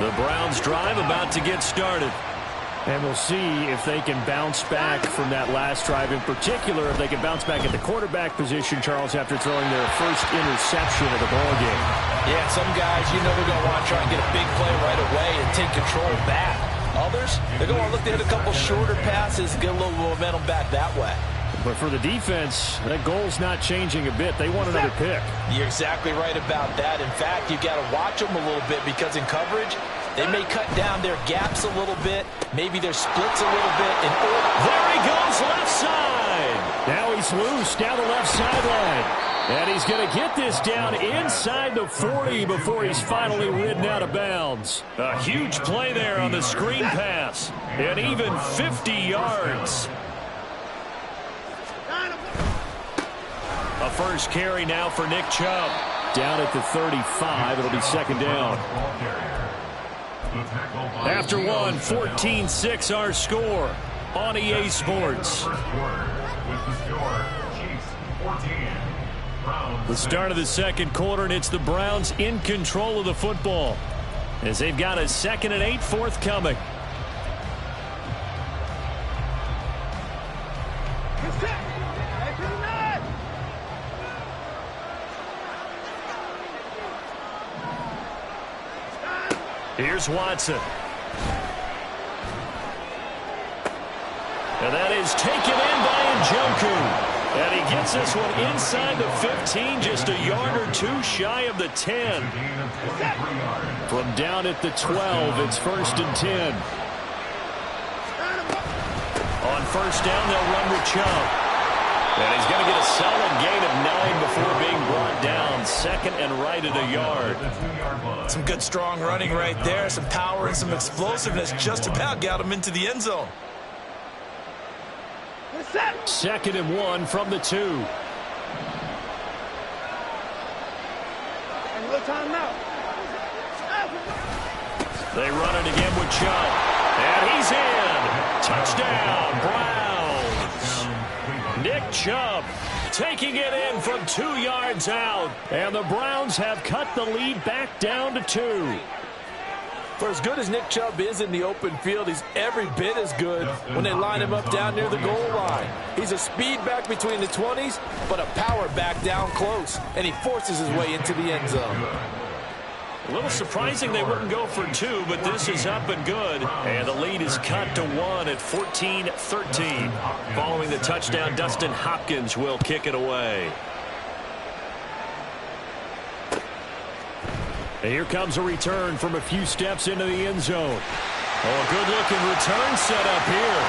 Speaker 2: The Browns drive about to get started.
Speaker 1: And we'll see if they can bounce back from that last drive. In particular, if they can bounce back at the quarterback position, Charles, after throwing their first interception of the ballgame.
Speaker 4: Yeah, some guys, you know they're going to want to try and get a big play right away and take control back. Others, they're going to look to hit a couple shorter passes and get a little momentum back that way.
Speaker 1: But for the defense, that goal's not changing a bit. They want another pick.
Speaker 4: You're exactly right about that. In fact, you've got to watch them a little bit because in coverage, they may cut down their gaps a little bit, maybe their splits a little bit.
Speaker 2: There he goes, left side.
Speaker 1: Now he's loose down the left sideline. And he's going to get this down inside the 40 before he's finally ridden out of bounds.
Speaker 2: A huge play there on the screen pass. And even 50 yards. A first carry now for Nick Chubb.
Speaker 1: Down at the 35, it'll be second down.
Speaker 2: After one, 14-6 our score on EA Sports. The start of the second quarter, and it's the Browns in control of the football as they've got a 2nd and 8 forthcoming. Here's Watson. And that is taken in by Njoku. And he gets this one inside the 15, just a yard or two shy of the 10.
Speaker 1: From down at the 12, it's 1st and 10.
Speaker 2: On first down, they'll run with Chubb. And he's going to get a solid gain of 9 before being brought down. 2nd and right at a yard.
Speaker 4: Some good strong running right there. Some power and some explosiveness. Just about got him into the end zone.
Speaker 1: 2nd and 1 from the 2.
Speaker 2: They run it again with Chubb. And he's in. Touchdown, Browns. Nick Chubb taking it in from 2 yards out.
Speaker 1: And the Browns have cut the lead back down to 2.
Speaker 4: For as good as Nick Chubb is in the open field, he's every bit as good when they line him up down near the goal line. He's a speed back between the 20s, but a power back down close, and he forces his way into the end zone.
Speaker 2: A little surprising they wouldn't go for 2, but this is up and good. And the lead is cut to 1 at 14-13. Following the touchdown, Dustin Hopkins will kick it away.
Speaker 1: And here comes a return from a few steps into the end zone.
Speaker 2: Oh, a good-looking return set up here.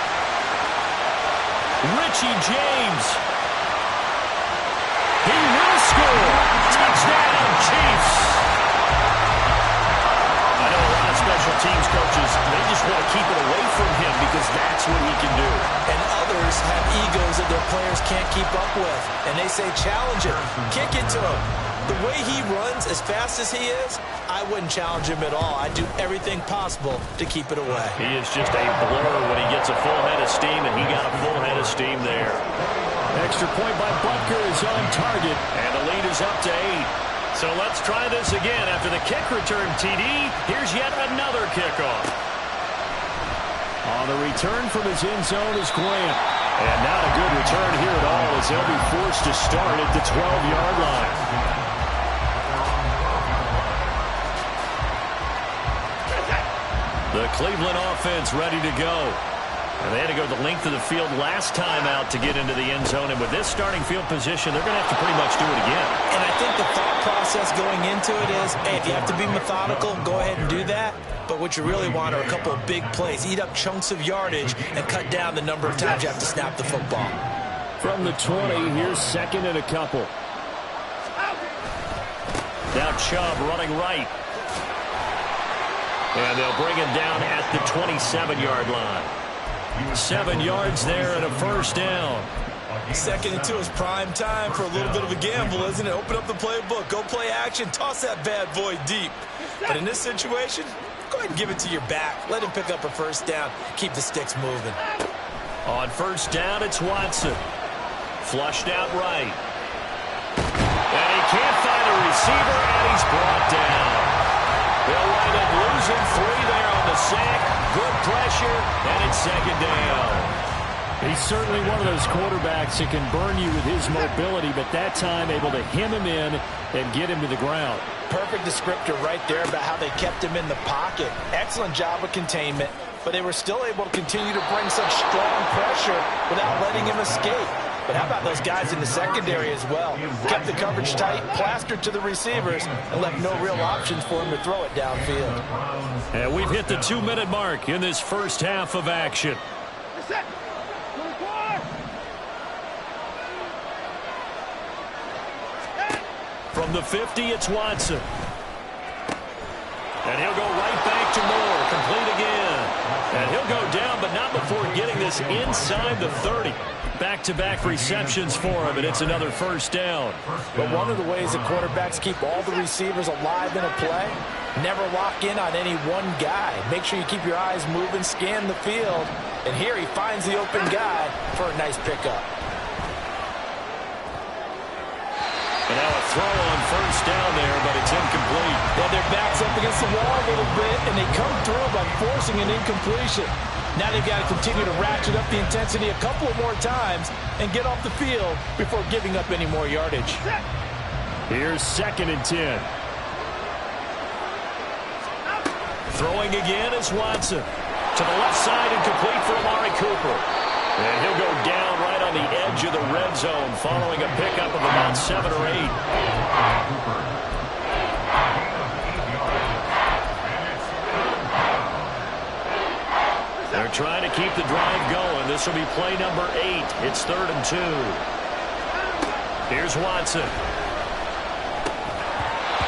Speaker 2: Richie James. He will score. Touchdown, Chiefs. I know a lot of special teams coaches, they just want to keep it away from him because that's what he can do.
Speaker 4: And others have egos that their players can't keep up with. And they say, challenge it. Kick it to him. The way he runs as fast as he is, I wouldn't challenge him at all. I'd do everything possible to keep it away.
Speaker 2: He is just a blur when he gets a full head of steam, and he got a full head of steam there.
Speaker 1: Extra point by Butker is on target.
Speaker 2: And the lead is up to 8. So let's try this again. After the kick return TD, here's yet another kickoff.
Speaker 1: On the return from his end zone is Grant. And not a good return here at all as they'll be forced to start at the 12-yard line. The Cleveland offense ready to go. And they had to go the length of the field last time out to get into the end zone. And with this starting field position, they're going to have to pretty much do it again.
Speaker 4: And I think the thought process going into it is, hey, if you have to be methodical, go ahead and do that. But what you really want are a couple of big plays. Eat up chunks of yardage and cut down the number of times you have to snap the football.
Speaker 1: From the 20, here's second and a couple. Now Chubb running right. And they'll bring him down at the 27-yard line. 7 yards there and a first down.
Speaker 7: 2nd and 2 is prime time for a little bit of a gamble, isn't it? Open up the playbook, go play action, toss that bad boy deep. But in this situation, go ahead and give it to your back. Let him pick up a first down. Keep the sticks moving.
Speaker 1: On first down, it's Watson. Flushed out right. And he can't find a receiver, and he's brought down. They'll wind up losing 3 there on the sack. Good pressure, and it's second down. He's certainly one of those quarterbacks that can burn you with his mobility, but that time able to hem him in and get him to the ground.
Speaker 4: Perfect descriptor right there about how they kept him in the pocket. Excellent job of containment, but they were still able to continue to bring such strong pressure without letting him escape. But how about those guys in the secondary as well? Kept the coverage tight, plastered to the receivers, and left no real options for him to throw it downfield.
Speaker 1: And we've hit the 2-minute mark in this first half of action. From the 50, it's Watson. And he'll go right back to Moore, complete again. And he'll go down, but not before getting this inside the 30. Back-to-back receptions for him, and it's another first down.
Speaker 4: But one of the ways that quarterbacks keep all the receivers alive in a play, never lock in on any one guy. Make sure you keep your eyes moving, scan the field. And here he finds the open guy for a nice pickup.
Speaker 1: And now a throw on first down there, but it's incomplete.
Speaker 4: Well, their back's up against the wall a little bit, and they come through by forcing an incompletion. Now they've got to continue to ratchet up the intensity a couple more times and get off the field before giving up any more yardage.
Speaker 1: Here's 2nd and 10. Throwing again is Watson. To the left side and complete for Amari Cooper. And he'll go down right on the edge of the red zone following a pickup of about 7 or 8. They're trying to keep the drive going. This will be play number 8. It's 3rd and 2. Here's Watson.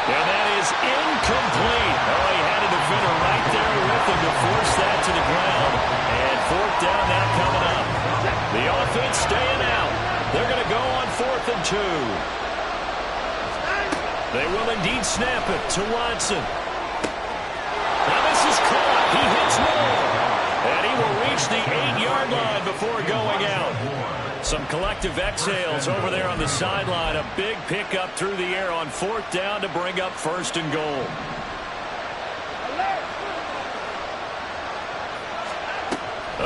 Speaker 1: And that is incomplete. Oh, he had a defender right there with him to force that to the ground. And 4th down now coming up. The offense staying out. They're going to go on 4th and 2. They will indeed snap it to Watson. Now this is caught. He hits Moore. And he will reach the 8-yard line before going out. Some collective exhales over there on the sideline. A big pickup through the air on 4th down to bring up 1st and goal.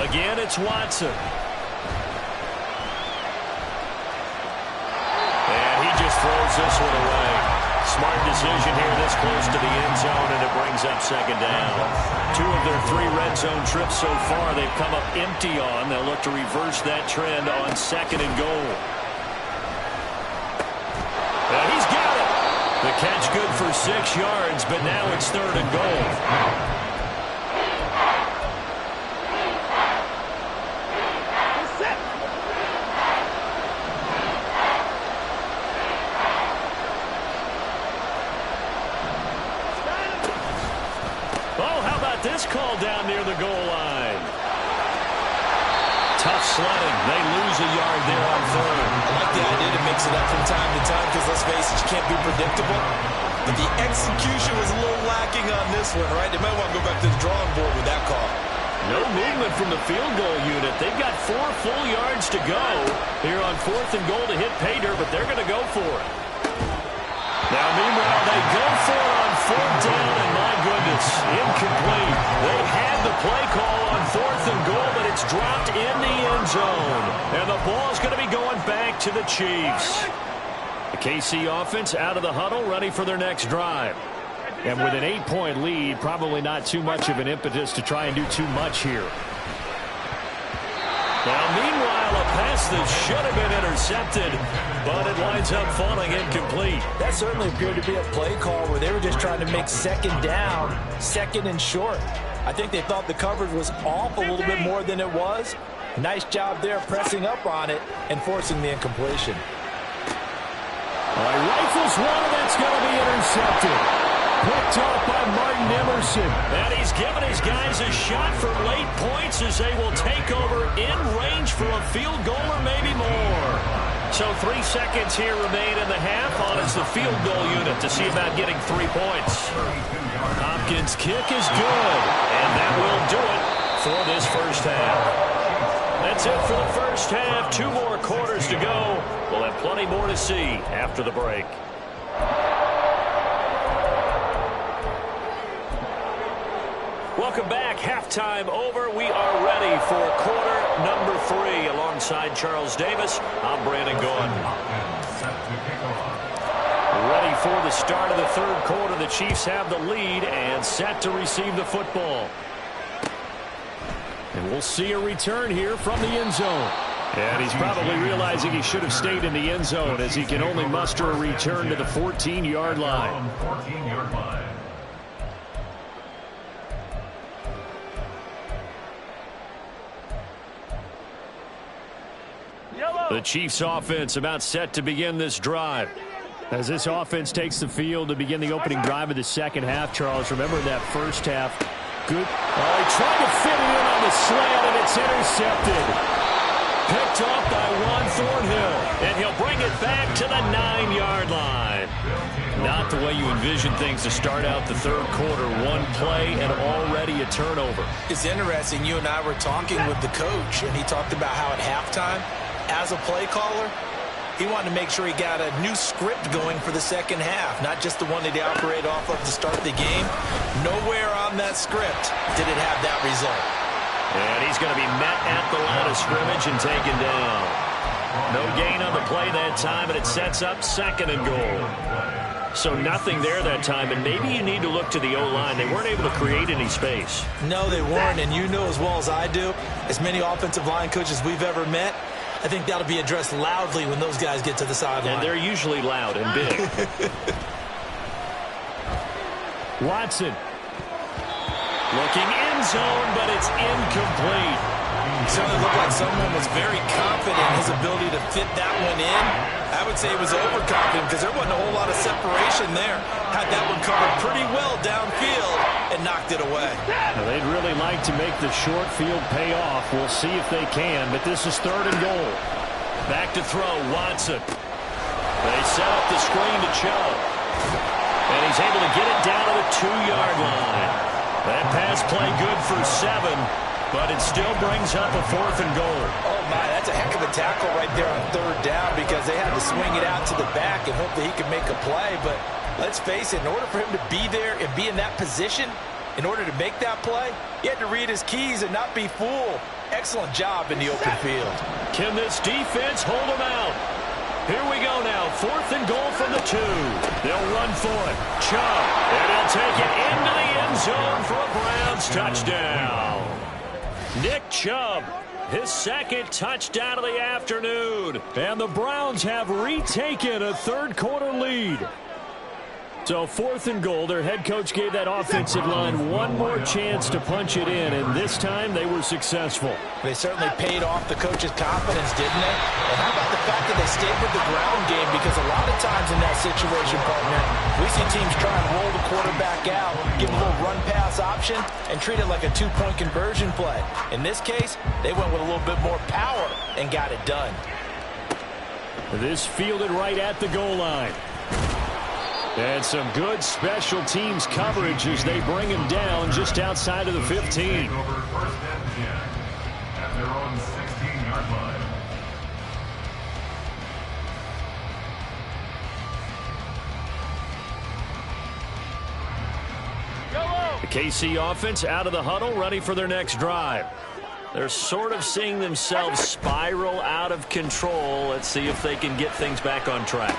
Speaker 1: Again, it's Watson. And he just throws this one away. Smart decision here this close to the end zone, and it brings up 2nd down. 2 of their 3 red zone trips so far they've come up empty on. They'll look to reverse that trend on 2nd and goal. And he's got it. The catch good for 6 yards, but now it's 3rd and goal. This call down near the goal line. Tough sledding. They lose a yard there on 3rd.
Speaker 7: I like the idea to mix it up from time to time because, let's face it, you can't be predictable. But the execution was a little lacking on this one, right? They might want to go back to the drawing board with that call.
Speaker 1: No movement from the field goal unit. They've got 4 full yards to go here on 4th and goal to hit pay dirt, but they're going to go for it. Now, meanwhile, they go for it on 4th down, and my goodness, incomplete. They had the play call on 4th and goal.
Speaker 2: to the Chiefs. The KC offense out of the huddle, ready for their next drive.
Speaker 1: And with an 8-point lead, probably not too much of an impetus to try and do too much here.
Speaker 2: Now, meanwhile, a pass that should have been intercepted, but it winds up falling incomplete.
Speaker 4: That certainly appeared to be a play call where they were just trying to make second down, second and short. I think they thought the coverage was off a little bit more than it was. Nice job there pressing up on it and forcing the incompletion.
Speaker 1: Rifles one, and that's going to be intercepted. Picked off by Martin Emerson.
Speaker 2: And he's given his guys a shot for late points as they will take over in range for a field goal or maybe more. So 3 seconds here remain in the half on as the field goal unit to see about getting 3 points. Hopkins' kick is good, and that will do it for this first half. That's it for the first half. 2 more quarters to go. We'll have plenty more to see after the break. Welcome back. Halftime over. We are ready for quarter number 3. Alongside Charles Davis, I'm Brandon Gaudin. Ready for the start of the third quarter. The Chiefs have the lead and set to receive the football.
Speaker 1: And we'll see a return here from the end zone. And he's probably realizing he should have stayed in the end zone as he can only muster a return to the 14-yard line. The Chiefs offense about set to begin this drive. As this offense takes the field to begin the opening drive of the second half, Charles, remember that first half. Good. Oh, he tried to fit it in on the slant, and it's intercepted. Picked off by Juan Thornhill.
Speaker 2: And he'll bring it back to the 9-yard line.
Speaker 1: Not the way you envision things to start out the third quarter. One play and already a turnover.
Speaker 3: It's interesting. You and I were talking with the coach, and he talked about how at halftime, as a play caller, he wanted to make sure he got a new script going for the second half, not just the one that he operated off of to start the game. Nowhere on that script did it have that result.
Speaker 2: And he's going to be met at the line of scrimmage and taken down. No gain on the play that time, and it sets up second and goal. So nothing there that time, and maybe you need to look to the O-line. They weren't able to create any space.
Speaker 3: No, they weren't, and you know as well as I do, as many offensive line coaches we've ever met, I think that'll be addressed loudly when those guys get to the sideline.
Speaker 2: And they're usually loud and big.
Speaker 1: Watson.
Speaker 2: Looking in zone, but it's incomplete.
Speaker 3: It certainly looked like someone was very confident in his ability to fit that one in. I would say he was overconfident because there wasn't a whole lot of separation there. Had that one covered pretty well downfield and knocked it away.
Speaker 1: Now, they'd really like to make the short field pay off. We'll see if they can, but this is third and goal.
Speaker 2: Back to throw, Watson. They set up the screen to Chubb. And he's able to get it down to the 2-yard line. That pass play good for 7, but it still brings up a 4th and goal.
Speaker 4: Oh, my, that's a heck of a tackle right there on third down because they had to swing it out to the back and hope that he could make a play. But let's face it, in order for him to be there and be in that position, in order to make that play, he had to read his keys and not be fooled. Excellent job in the open field.
Speaker 2: Can this defense hold him out? Here we go now. 4th and goal from the 2. They'll run for it. Chubb. And he'll take it into the end zone for a Browns touchdown. Nick Chubb, his 2nd touchdown of the afternoon.
Speaker 1: And the Browns have retaken a third quarter lead. So 4th and goal, their head coach gave that offensive line one more chance to punch it in, and this time they were successful.
Speaker 4: They certainly paid off the coach's confidence, didn't they? And how about the fact that they stayed with the ground game? Because a lot of times in that situation, partner, we see teams try and roll the quarterback out, give a little run-pass option, and treat it like a 2-point conversion play. In this case, they went with a little bit more power and got it done.
Speaker 1: This fielded right at the goal line. And some good special teams coverage as they bring him down just outside of the 15. The KC offense out of the huddle, ready for their next drive.
Speaker 2: They're sort of seeing themselves spiral out of control. Let's see if they can get things back on track.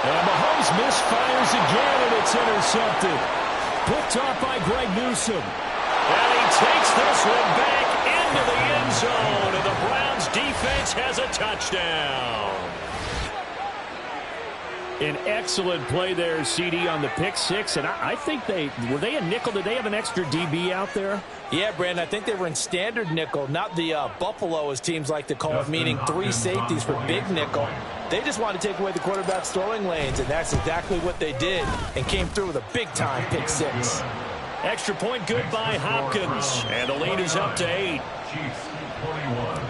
Speaker 1: And Mahomes misfires again, and it's intercepted. Picked off by Greg Newsome.
Speaker 2: And he takes this one back into the end zone, and the Browns defense has a touchdown.
Speaker 1: An excellent play there, CD, on the pick six. And I think were they a nickel? Did they have an extra DB out there?
Speaker 4: Yeah, Brandon, I think they were in standard nickel, not the Buffalo, as teams like to call it, meaning 3 safeties for big nickel. They just wanted to take away the quarterback's throwing lanes, and that's exactly what they did, and came through with a big-time pick six.
Speaker 2: Extra point good by Hopkins, and the lead is up to 8.
Speaker 5: Chiefs 21.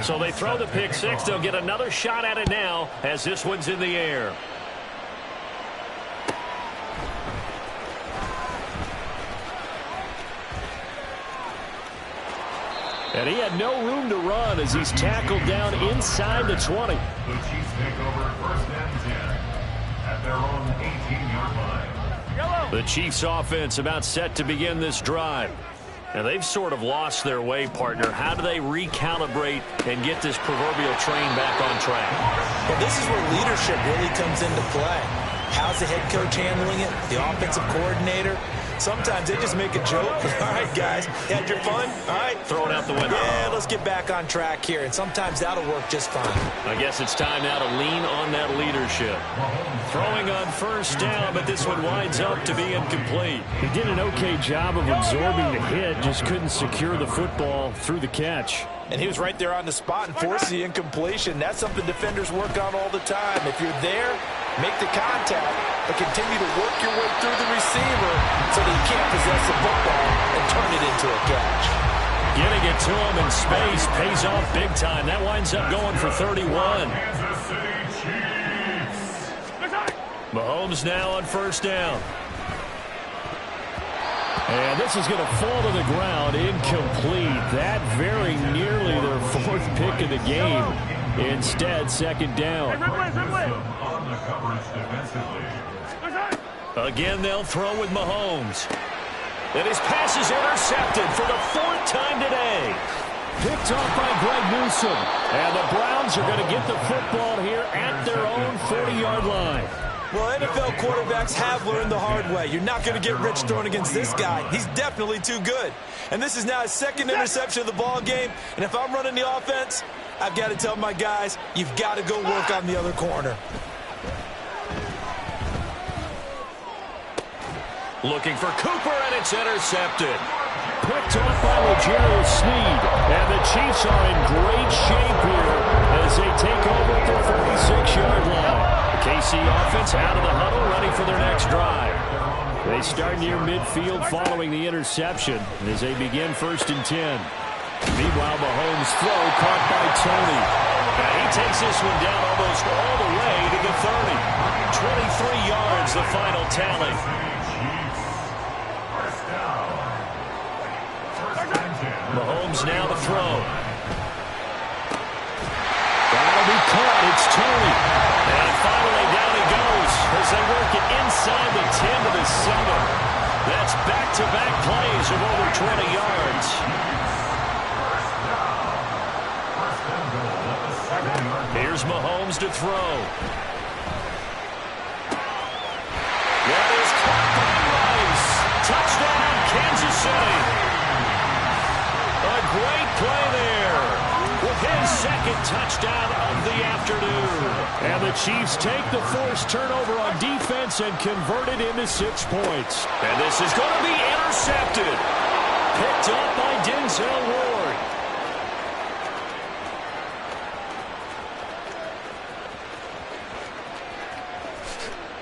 Speaker 2: So they throw the pick six. They'll get another shot at it now as this one's in the air.
Speaker 1: And he had no room to run as he's tackled down inside the 20.
Speaker 5: The Chiefs take over first and 10 at their own 18-yard line.
Speaker 2: The Chiefs offense about set to begin this drive. And they've sort of lost their way, partner. How do they recalibrate and get this proverbial train back on track?
Speaker 4: Well, this is where leadership really comes into play. How's the head coach handling it? The offensive coordinator? Sometimes they just make a joke. All right, guys, had your fun? All right.
Speaker 2: Throw it out the window.
Speaker 4: Yeah, let's get back on track here. And sometimes that'll work just fine.
Speaker 2: I guess it's time now to lean on that leadership. Throwing on first down, but this one winds up to be incomplete.
Speaker 1: He did an okay job of absorbing the hit, just couldn't secure the football through the catch.
Speaker 4: And he was right there on the spot and forced the incompletion. That's something defenders work on all the time. If you're there, make the contact, but continue to work your way through the receiver so that you can't possess the football and turn it into a catch.
Speaker 2: Getting it to him in space pays off big time. That winds up going for 31.
Speaker 5: Kansas City Chiefs.
Speaker 2: Mahomes now on first down.
Speaker 1: And this is going to fall to the ground, incomplete. That very nearly their 4th pick of the game. Instead, second down.
Speaker 5: On the coverage defensively.
Speaker 2: Again, they'll throw with Mahomes. And his pass is intercepted for the 4th time today.
Speaker 1: Picked off by Greg Newsome. And the Browns are going to get the football here at their own 40-yard line.
Speaker 4: Well, NFL quarterbacks have learned the hard way. You're not going to get rich throwing against this guy. He's definitely too good. And this is now his 2nd interception of the ball game. And if I'm running the offense, I've got to tell my guys, you've got to go work on the other corner.
Speaker 2: Looking for Cooper, and it's intercepted.
Speaker 1: Picked off by L'Jarius Sneed. And the Chiefs are in great shape here as they take over at the 46-yard line. The KC offense out of the huddle, ready for their next drive. They start near midfield following the interception as they begin first and 10. Meanwhile, Mahomes' throw caught by Tony.
Speaker 2: Now he takes this one down almost all the way to the 30. 23 yards, the final tally. Mahomes now to throw.
Speaker 1: That'll be caught. It's Tony.
Speaker 2: And finally down he goes as they work it inside the 10 to the 7. That's back-to-back plays of over 20 yards. Here's Mahomes to throw. That is caught by Rice. Touchdown, Kansas City. A great play there with his 2nd touchdown of the afternoon.
Speaker 1: And the Chiefs take the forced turnover on defense and convert it into 6 points.
Speaker 2: And this is going to be intercepted. Picked up by Denzel Ward.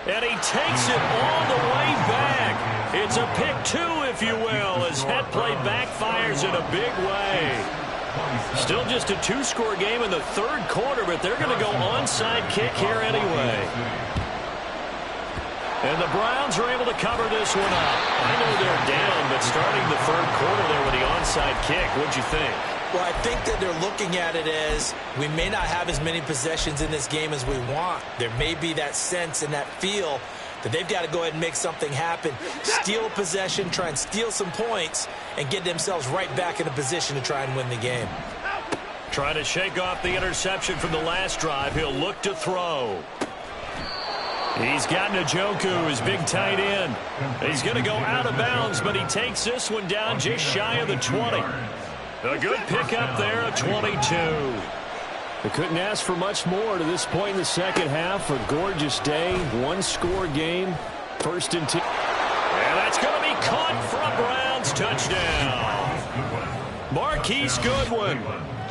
Speaker 2: And he takes it all the way back. It's a pick 2, if you will, as that play backfires in a big way. Still just a 2-score game in the 3rd quarter, but they're going to go onside kick here anyway. And the Browns are able to cover this one up. I know they're down, but starting the 3rd quarter there with the onside kick, what'd you think?
Speaker 4: Well, I think that they're looking at it as we may not have as many possessions in this game as we want. There may be that sense and that feel
Speaker 3: that they've got to go ahead and make something happen, steal a possession, try and steal some points, and get themselves right back in a position to try and win the game.
Speaker 2: Trying to shake off the interception from the last drive. He'll look to throw. He's got Njoku, his big tight end. He's going to go out of bounds, but he takes this one down just shy of the 20. A good pickup there, a 22.
Speaker 1: They couldn't ask for much more to this point in the second half. A gorgeous day, one-score game, 1st and 10.
Speaker 2: And that's going to be caught for a Browns touchdown. Marquise Goodwin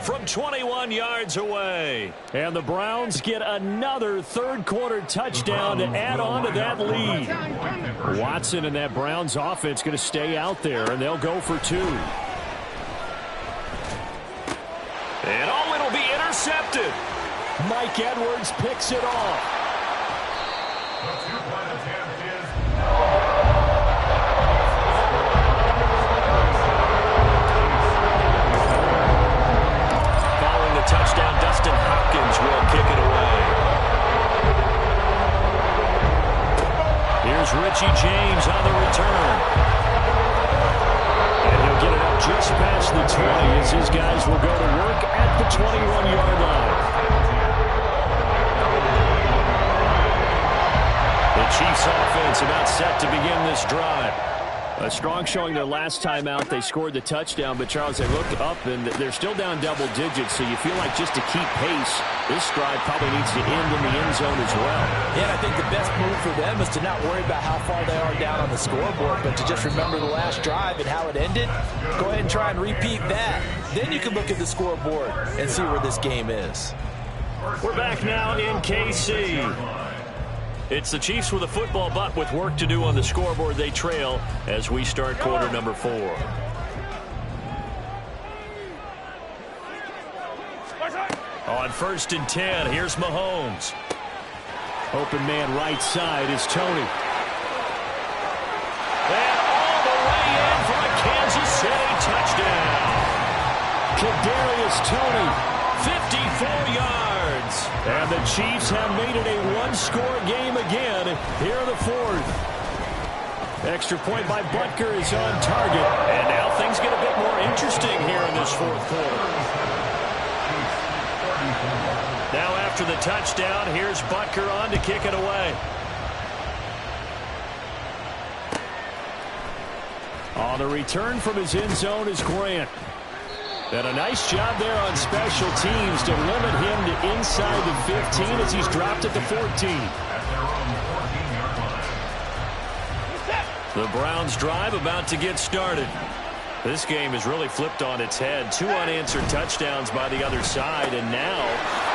Speaker 2: from 21 yards away.
Speaker 1: And the Browns get another third-quarter touchdown to add on to that lead. Watson and that Browns offense going to stay out there, and they'll go for 2.
Speaker 2: And it'll be intercepted.
Speaker 1: Mike Edwards picks it off.
Speaker 2: Following the touchdown, Dustin Hopkins will kick it away. Here's Richie James on the return. And he'll get it up just past the 20 as his guys will go to work at the 21-yard line. The Chiefs offense about set to begin this drive. A strong showing their last time out. They scored the touchdown, but Charles, they look up and they're still down double digits, so you feel like just to keep pace, this drive probably needs to end in the end zone as well.
Speaker 4: Yeah, and I think the best move for them is to not worry about how far they are down on the scoreboard, but to just remember the last drive and how it ended. Go ahead and try and repeat that. Then you can look at the scoreboard and see where this game is.
Speaker 2: We're back now in KC. It's the Chiefs with a football, but with work to do on the scoreboard. They trail as we start quarter number 4. On 1st and 10, here's Mahomes.
Speaker 1: Open man right side is Tony.
Speaker 2: And all the way in for a Kansas City touchdown.
Speaker 1: Kadarius Toney,
Speaker 2: 54 yards.
Speaker 1: And the Chiefs have made it a one-score game again here in the 4th. Extra point by Butker is on target.
Speaker 2: And now things get a bit more interesting here in this 4th quarter. Now after the touchdown, here's Butker on to kick it away.
Speaker 1: On the return from his end zone is Grant. And a nice job there on special teams to limit him to inside the 15 as he's dropped at the 14.
Speaker 2: The Browns drive about to get started. This game is really flipped on its head. 2 unanswered touchdowns by the other side, and now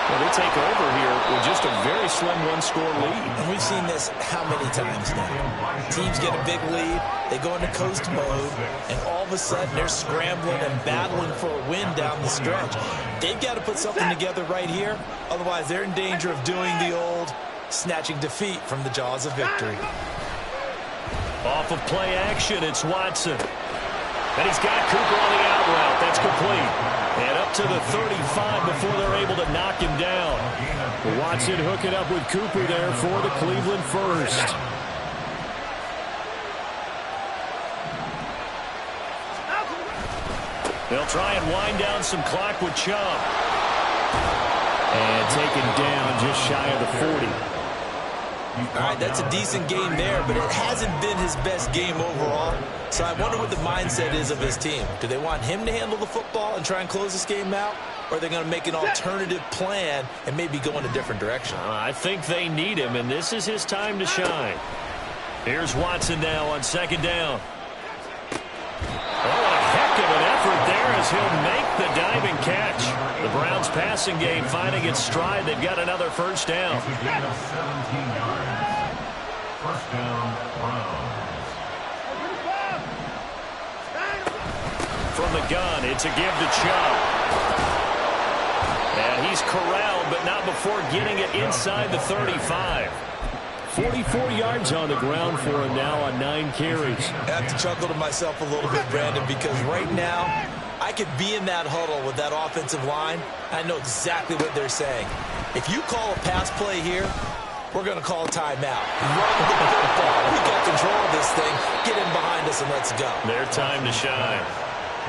Speaker 2: they take over here with just a very slim one-score lead.
Speaker 3: And we've seen this how many times now? Teams get a big lead, they go into coast mode, and all of a sudden they're scrambling and battling for a win down the stretch. They've got to put something together right here, otherwise they're in danger of doing the old snatching defeat from the jaws of victory.
Speaker 2: Off of play action, it's Watson. And he's got Cooper on the out route. That's complete. And up to the 35 before they're able to knock him down.
Speaker 1: Watson hooking up with Cooper there for the Cleveland first.
Speaker 2: They'll try and wind down some clock with Chubb.
Speaker 1: And taken down just shy of the 40.
Speaker 3: All right, that's a decent game there, but it hasn't been his best game overall. So I wonder what the mindset is of his team. Do they want him to handle the football and try and close this game out? Or are they going to make an alternative plan and maybe go in a different direction?
Speaker 2: I think they need him, and this is his time to shine. Here's Watson now on 2nd down. Oh, a heck of an effort there as he'll make the diving catch. The Browns passing game finding its stride. They've got another 1st down.
Speaker 5: 17 yards. 1st down, Browns.
Speaker 2: From the gun, it's a give to Chubb. And he's corralled, but not before getting it inside the 35.
Speaker 1: 44 yards on the ground for him now on 9 carries.
Speaker 3: I have to chuckle to myself a little bit, Brandon, because right now I could be in that huddle with that offensive line. I know exactly what they're saying. If you call a pass play here, We're going to call a timeout. Run the football. We got control of this thing. Get in behind us and let's go.
Speaker 2: Their time to shine.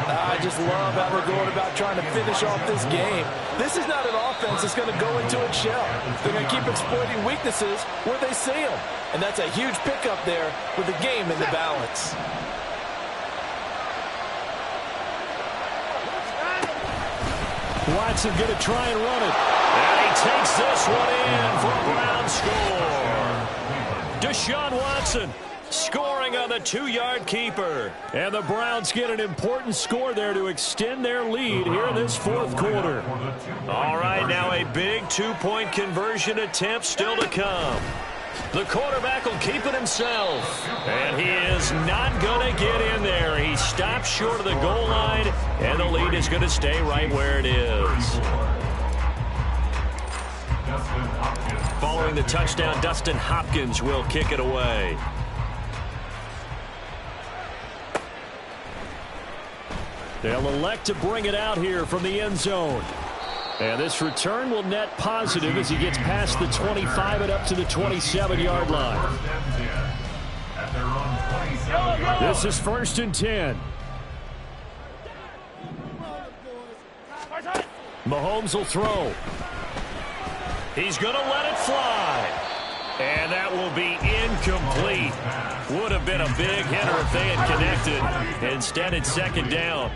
Speaker 4: I just love how they're going about trying to finish off this game. This is not an offense that's going to go into its shell. They're going to keep exploiting weaknesses where they see them. And that's a huge pickup there with the game in the balance.
Speaker 1: Watson going to try and run it.
Speaker 2: And he takes this one in for a Brown score. Deshaun Watson scoring on the 2-yard keeper.
Speaker 1: And the Browns get an important score there to extend their lead here in this fourth quarter.
Speaker 2: All right, now a big 2-point conversion attempt still to come. The quarterback will keep it himself. And he is not going to get in there. He stops short of the goal line, and the lead is going to stay right where it is. Following the touchdown, Dustin Hopkins will kick it away.
Speaker 1: They'll elect to bring it out here from the end zone. And this return will net positive as he gets past the 25 and up to the 27-yard line. This is 1st and 10. Mahomes will throw.
Speaker 2: He's going to let it fly. And that will be incomplete. Would have been a big hitter if they had connected. Instead, it's 2nd down.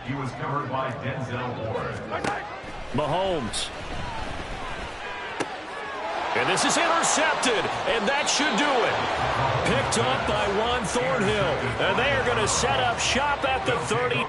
Speaker 5: He was covered by Denzel Ward.
Speaker 1: Mahomes.
Speaker 2: And this is intercepted, and that should do it. Picked up by Juan Thornhill, and they are going to set up shop at the 30.